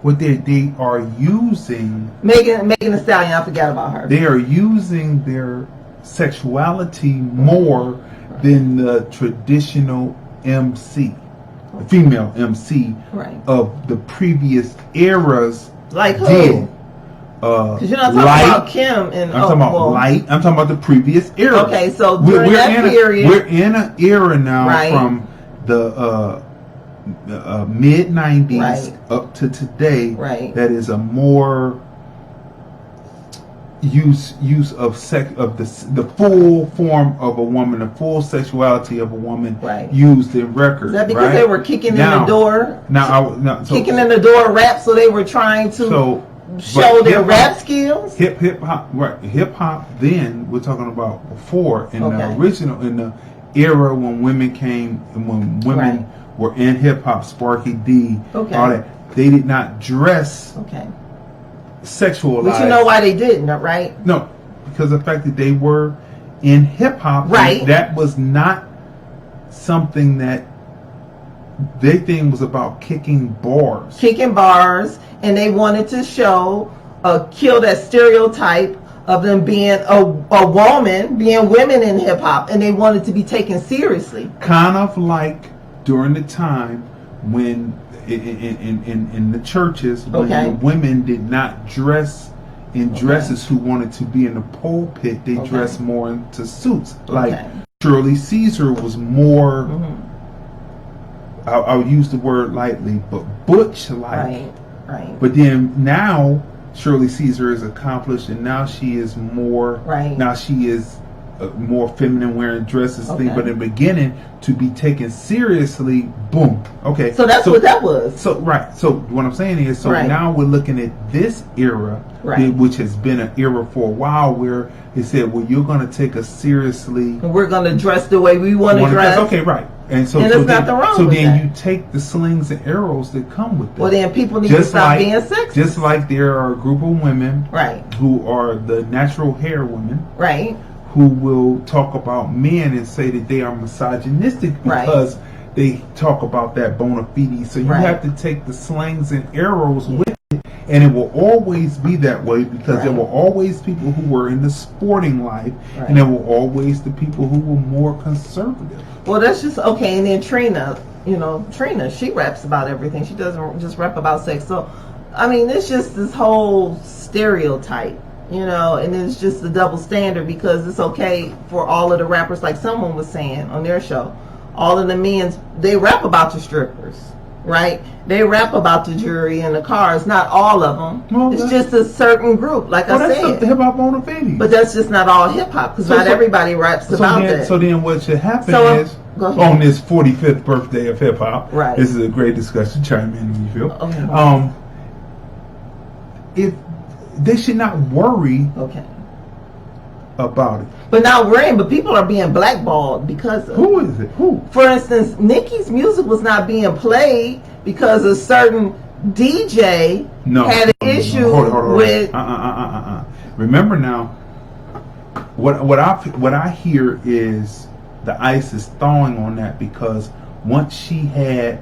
What they are using, Megan Thee Stallion, I forgot about her. They are using their sexuality more than the traditional MC, the female MC of the previous eras. Like who? Did. Because you're not talking about Kim and I'm talking about Light. I'm talking about the previous era. Okay, so during that period, we're in an era now from the mid 90s up to today that is a more use of sex of the full form of a woman, the full sexuality of a woman used in records. Is that because they were kicking in the door? Kicking in the door rap, so they were trying to show their rap skills. Hip hop, right? Hip hop. Then we're talking about before in the original, in the era when women came and when women were in hip hop, Sparky D, all that. They did not dress sexualized. But you know why they didn't, right? No, because of the fact that they were in hip hop, that was not something that their thing was about kicking bars. And they wanted to show, kill that stereotype of them being a woman, being women in hip hop, and they wanted to be taken seriously. Kind of like during the time when in the churches when the women did not dress in dresses who wanted to be in the pulpit, they dressed more into suits. Like Shirley Caesar was more, I'll use the word lightly, but butch-like. But then now Shirley Caesar is accomplished, and now she is more. Now she is more feminine, wearing dresses. Thing, but in the beginning, to be taken seriously, boom. Okay. So that's what that was. So So what I'm saying is, now we're looking at this era, which has been an era for a while, where they said, "Well, you're going to take us seriously. And we're going to dress the way we want to dress." Okay, right. And so, there's nothing wrong with that. You take the slings and arrows that come with that. Well, then people need to stop being sexist. Just like there are a group of women, who are the natural hair women, who will talk about men and say that they are misogynistic because they talk about that bona fide. So you have to take the slings and arrows with it, and it will always be that way because there were always people who were in the sporting life, and there were always the people who were more conservative. Well, that's just okay. And then Trina, she raps about everything. She doesn't just rap about sex. So, I mean, it's just this whole stereotype, and it's just the double standard because it's okay for all of the rappers, like someone was saying on their show, all of the men, they rap about the strippers, right? They rap about the jury and the cars. Not all of them. Well, it's just a certain group, like I said. That's hip hop on the video. But that's just not all hip hop, because not everybody raps about that. So then what should happen is, on this 45th birthday of hip hop, right? This is a great discussion. Chime in if you feel. Okay. If they should not worry. Okay. About it. But not worrying, but people are being blackballed because of... Who is it? Who? For instance, Nicki's music was not being played because a certain DJ had an issue with... Remember now, what I hear is the ice is thawing on that, because once she had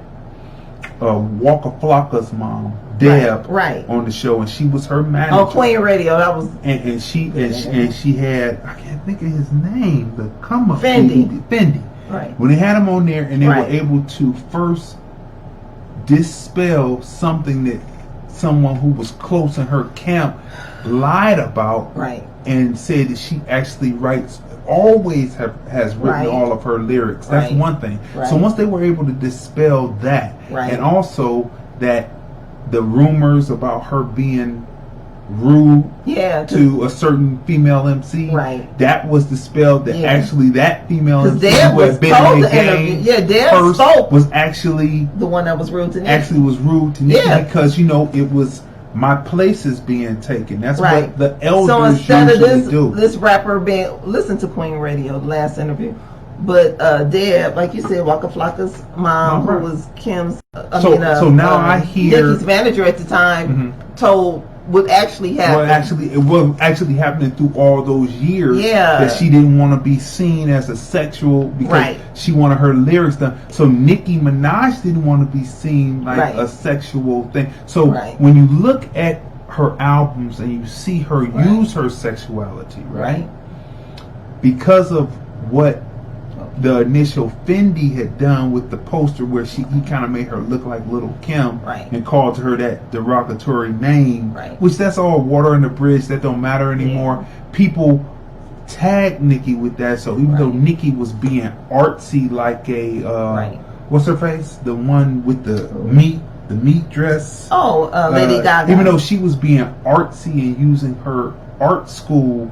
Waka Flocka's mom, Deb, right, on the show, and she was her manager. Oh, Queen Radio, that was. And she had, I can't think of his name, the come up Fendi. Right. When they had him on there, and they were able to first dispel something that someone who was close in her camp lied about, right, and said that she actually has written all of her lyrics. That's one thing. So once they were able to dispel that, and also that the rumors about her being rude to a certain female MC, that was dispelled. That actually that female MC who had been in the game first was actually the one that was rude to Nicki. Actually was rude to Nicki because it was my place is being taken. That's what the elders usually do. This rapper listen to Queen Radio, the last interview. But Deb, like you said, Waka Flocka's mom, who was Kim's, so now I hear Nicki's manager at the time, told what actually happened. It was actually happening through all those years. Yeah, that she didn't want to be seen as a sexual because she wanted her lyrics done. So Nicki Minaj didn't want to be seen like a sexual thing. So when you look at her albums and you see her use her sexuality, because of what the initial Fendi had done with the poster where he kind of made her look like Little Kim and called her that derogatory name, which that's all water in the bridge, that don't matter anymore. People tag Nicki with that, so even though Nicki was being artsy like a what's her face, the one with the meat dress, Lady Gaga, even though she was being artsy and using her art school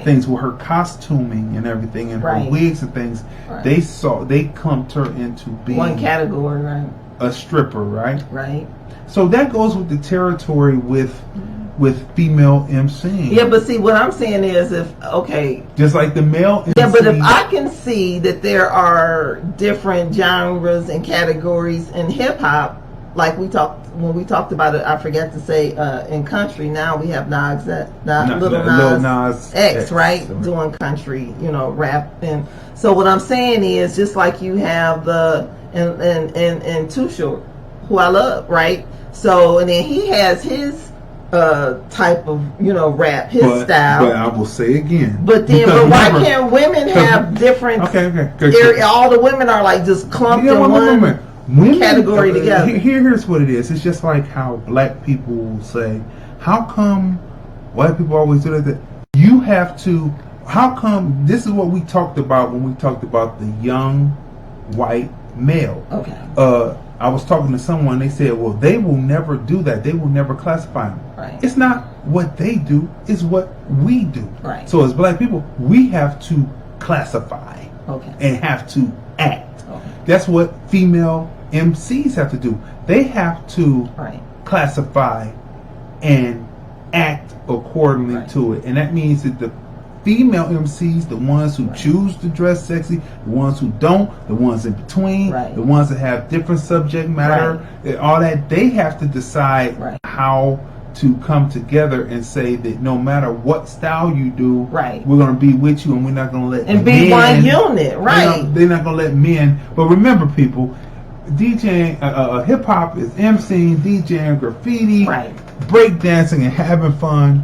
things with her costuming and everything and her wigs and things, they clumped her into being one category, a stripper, so that goes with the territory with female MCing. Yeah, but see, what I'm saying is, just like the male MC, but if I can see that there are different genres and categories in hip hop, like when we talked about it, I forgot to say in country now we have Lil Nas X, doing country, rap. And so what I'm saying is, just like you have and Too Short, who I love, so and then he has his type of rap, his style. But I will say again, but why can't women have different? All the women are like just clumped in one category together. Here's what it is. It's just like how black people will say, how come white people always do that? You have to, how come, this is what we talked about when we talked about the young white male. I was talking to someone, they said, well, they will never do that. They will never classify them. It's not what they do, it's what we do. So as black people, we have to classify and have to act. That's what female MCs have to do. They have to classify and act accordingly to it. And that means that the female MCs, the ones who choose to dress sexy, the ones who don't, the ones in between, the ones that have different subject matter, all that, they have to decide how to come together and say that no matter what style you do, we're going to be with you, and we're not going to let and be one unit, They're not going to let men. But remember, people, DJing, hip hop is MCing, DJing, graffiti, breakdancing, and having fun,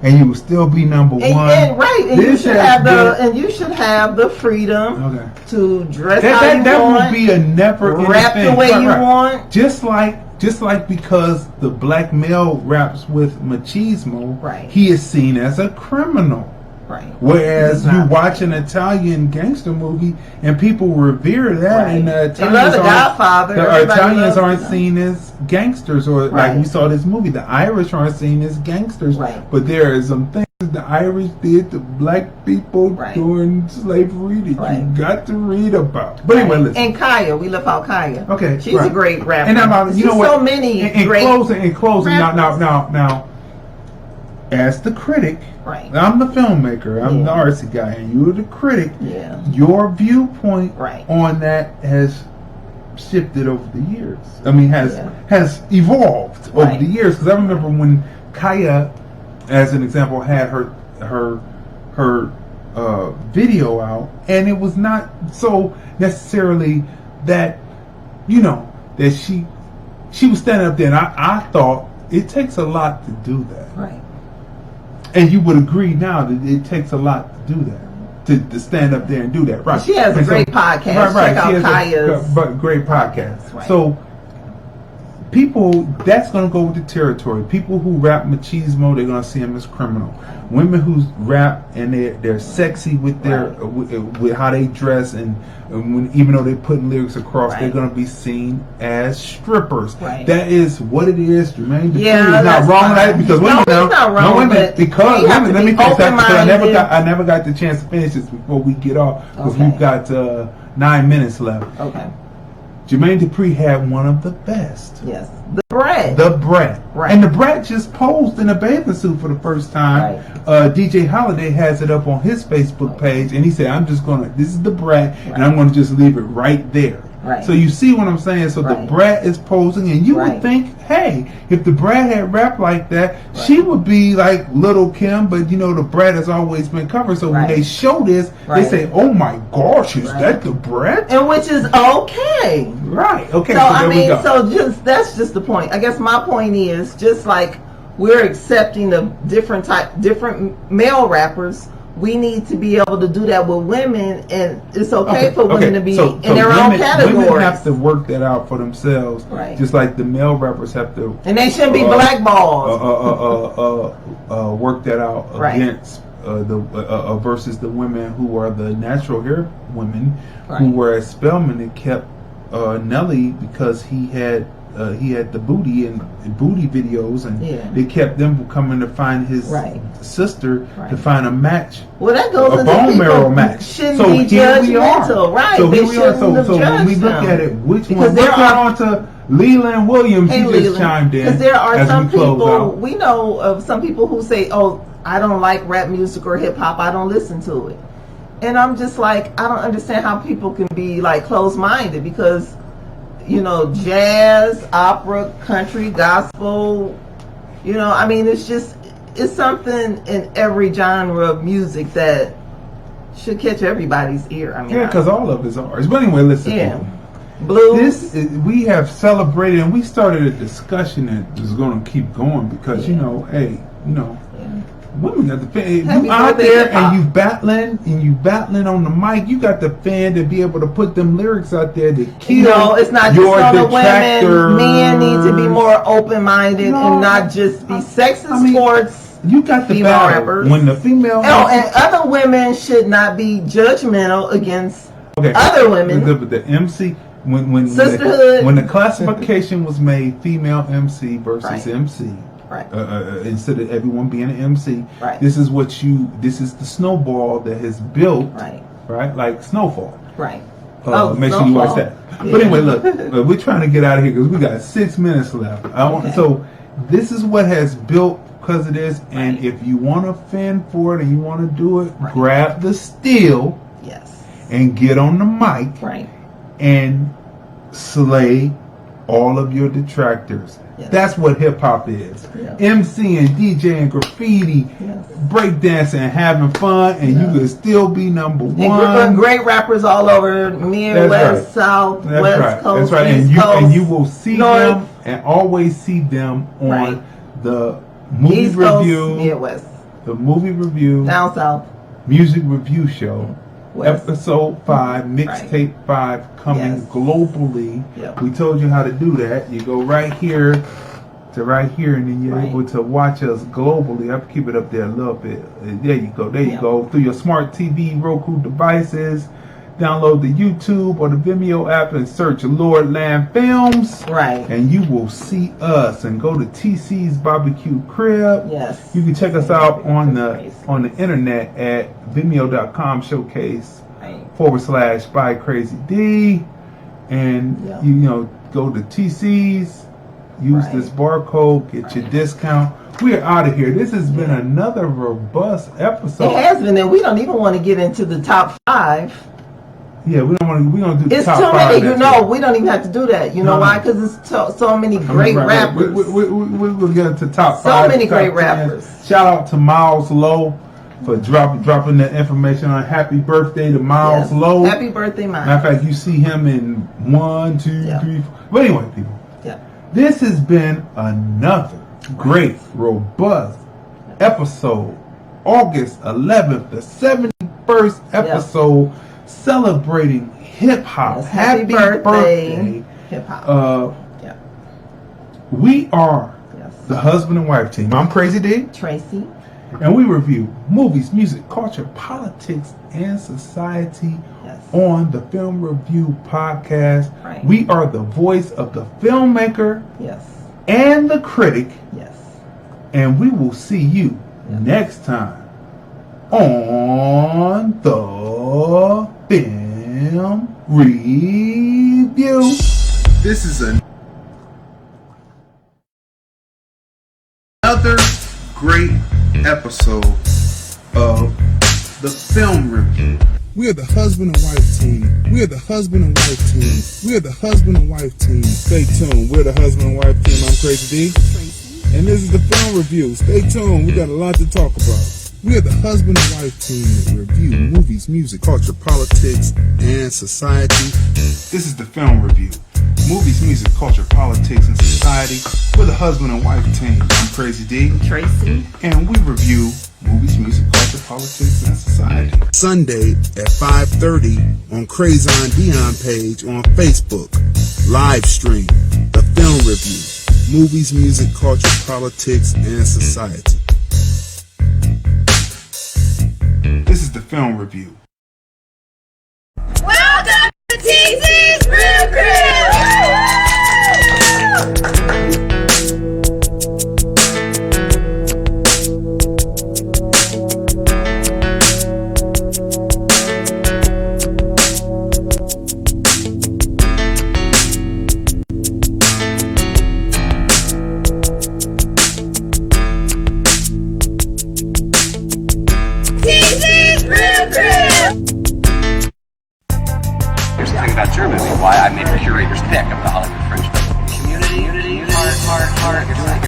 and you will still be number one, and you should have the freedom to dress how you want. That would be a never rap the way you want, just like because the black male raps with machismo, he is seen as a criminal. Right. Whereas you watch an Italian gangster movie and people revere that, and the They love The Godfather. The Everybody Italians loves aren't them. seen as gangsters, or like we saw this movie, the Irish aren't seen as gangsters. Right. But there are some things the Irish did to black people during slavery that you got to read about. But anyway, listen. And Kaya, we left out Kaya. Okay, she's a great rapper. And I'm, you know what? So many in great closing. rappers. Now, as the critic, right? I'm the filmmaker. I'm the artsy guy, and you're the critic. Yeah. Your viewpoint on that has shifted over the years. I mean, has evolved over the years. Because I remember when Kaya, as an example, had her video out, and it was not so necessarily that, you know, that she was standing up there, and I thought it takes a lot to do that. Right. And you would agree now that it takes a lot to do that, to stand up there and do that, right? She has a great podcast. Check out Kaya's. Great podcast. Right. So people, that's going to go with the territory. People who rap machismo, they're going to see them as criminal. Women who rap and they're sexy with their with how they dress, and when, even though they're putting lyrics across, they're going to be seen as strippers. Right. That is what it is. Jermaine Dupri Yeah, is not wrong with that, because women he's not wrong, but because we have women. to Let me be finish that, because open-minded. I never got the chance to finish this before we get off, because Okay. we've got 9 minutes left. Okay. Jermaine Dupri had one of the best. Yes. The Brat. The Brat. Right. And the Brat just posed in a bathing suit for the first time. DJ Holiday has it up on his Facebook page, and he said, I'm just going to, this is the Brat, and I'm going to just leave it right there. Right. So you see what I'm saying? So the Brat is posing, and you would think, hey, if the Brat had rap like that, she would be like Little Kim, but you know, the Brat has always been covered. So when they show this, they say, oh my gosh, is that the Brat? And which is okay. Right. Okay. So, So, I there we mean, go. so that's just the point. I guess my point is, just like we're accepting the different male rappers, we need to be able to do that with women, and it's okay for women to be in their own categories. Women have to work that out for themselves, just like the male rappers have to. And they shouldn't be blackballed. Work that out against versus the women who are the natural hair women, who were at Spelman and kept Nelly, because he had the booty and booty videos, and they kept them from coming to find his sister to find a match. Well, that goes a into bone marrow people match. shouldn't So be here we are. judgmental, right? So They here we are. shouldn't have So when we judged look them. at it, which Because one? there Let's are- go on to Leland Williams. Hey, He just Leland, chimed in. because there are as some we close people, out. we know of some people who say, oh, I don't like rap music or hip hop, I don't listen to it. And I'm just like, I don't understand how people can be like closed-minded, because, you know, jazz, opera, country, gospel, you know, I mean, it's something in every genre of music that should catch everybody's ear. I mean, Yeah, because all of it's ours. But anyway, listen. Yeah. Blues. We have celebrated, and we started a discussion that is going to keep going, because you know, hey, you know, women got the fan. Happy You out birthday, there hip-hop. and you battling on the mic. You got the fan to be able to put them lyrics out there to kill. No, it's not just your on the detractors. women. Men need to be more open-minded and not just be sexist towards you got the female battle. rappers. When the female and other women should not be judgmental against other women. The MC when Sisterhood. when the classification was made, female MC versus MC. Right. Instead of everyone being an MC, Right. this is the snowball that has built, right? Like Snowfall. Right. Make sure you watch Snowfall. that. Yeah. But anyway, look, we're trying to get out of here because we got 6 minutes left. So this is what has built because of this, and if you want to fend for it and you want to do it, grab the steel, and get on the mic, and slay all of your detractors. That's what hip hop is. MC and DJ and graffiti, breakdancing and having fun, and you can still be number one. And great rappers all over, mid, west, south, west coast, That's right. east And coast, you will see north, them and always see them on the movie east coast, review, Midwest, the movie review, down south, music review show. West. Episode 5, mixtape 5, coming globally. We told you how to do that. You go right here, to right here, and then you're able to watch us globally. I'll keep it up there a little bit. There you go. There you go. Through your smart TV, Roku devices. Download the YouTube or the Vimeo app and search Lordland Films. Right. And you will see us. And go to TC's Barbecue Crib. Yes. You can check us out on the internet at Vimeo.com showcase / by Crazy D. And you go to TC's. Use this barcode, get your discount. We're out of here. This has been another robust episode. It has been, and we don't even want to get into the top 5. Yeah, we don't want to. We don't do the it's top too 5. many. We don't even have to do that. You know why? Because it's so many great rappers. We'll get into top 5. So many great rappers. Shout out to Miles Lowe for dropping that information on Happy Birthday to Miles Lowe. Happy birthday, Miles. Matter of fact, you see him in 1, 2, 3, 4. But anyway, people. This has been another great, robust episode. August 11th, the 71st episode, celebrating hip hop. Happy birthday, hip hop. We are the husband and wife team. I'm Crazy D. Tracy. And we review movies, music, culture, politics, and society on the Film Review Podcast. Right. We are the voice of the filmmaker and the critic. And we will see you next time on the Film Review. This is another great episode of the Film Review. We are the husband and wife team. We are the husband and wife team. We are the husband and wife team. Stay tuned. We're the husband and wife team. I'm Crazy D. And this is the Film Review. Stay tuned. We got a lot to talk about. We are the husband and wife team that review movies, music, culture, politics, and society. This is the Film Review. Movies, music, culture, politics, and society. We're the husband and wife team. I'm Crazy D. Tracy. And we review movies, music, culture, politics, and society. Sunday at 5:30 on Crazon Dion page on Facebook. Live stream. The Film Review. Movies, music, culture, politics, and society. This is the Film Review. Welcome to TC's Real Crib! Here's the thing about your movie, why I made the curator's pick of the Hollywood Fringe Festival. Community, heart.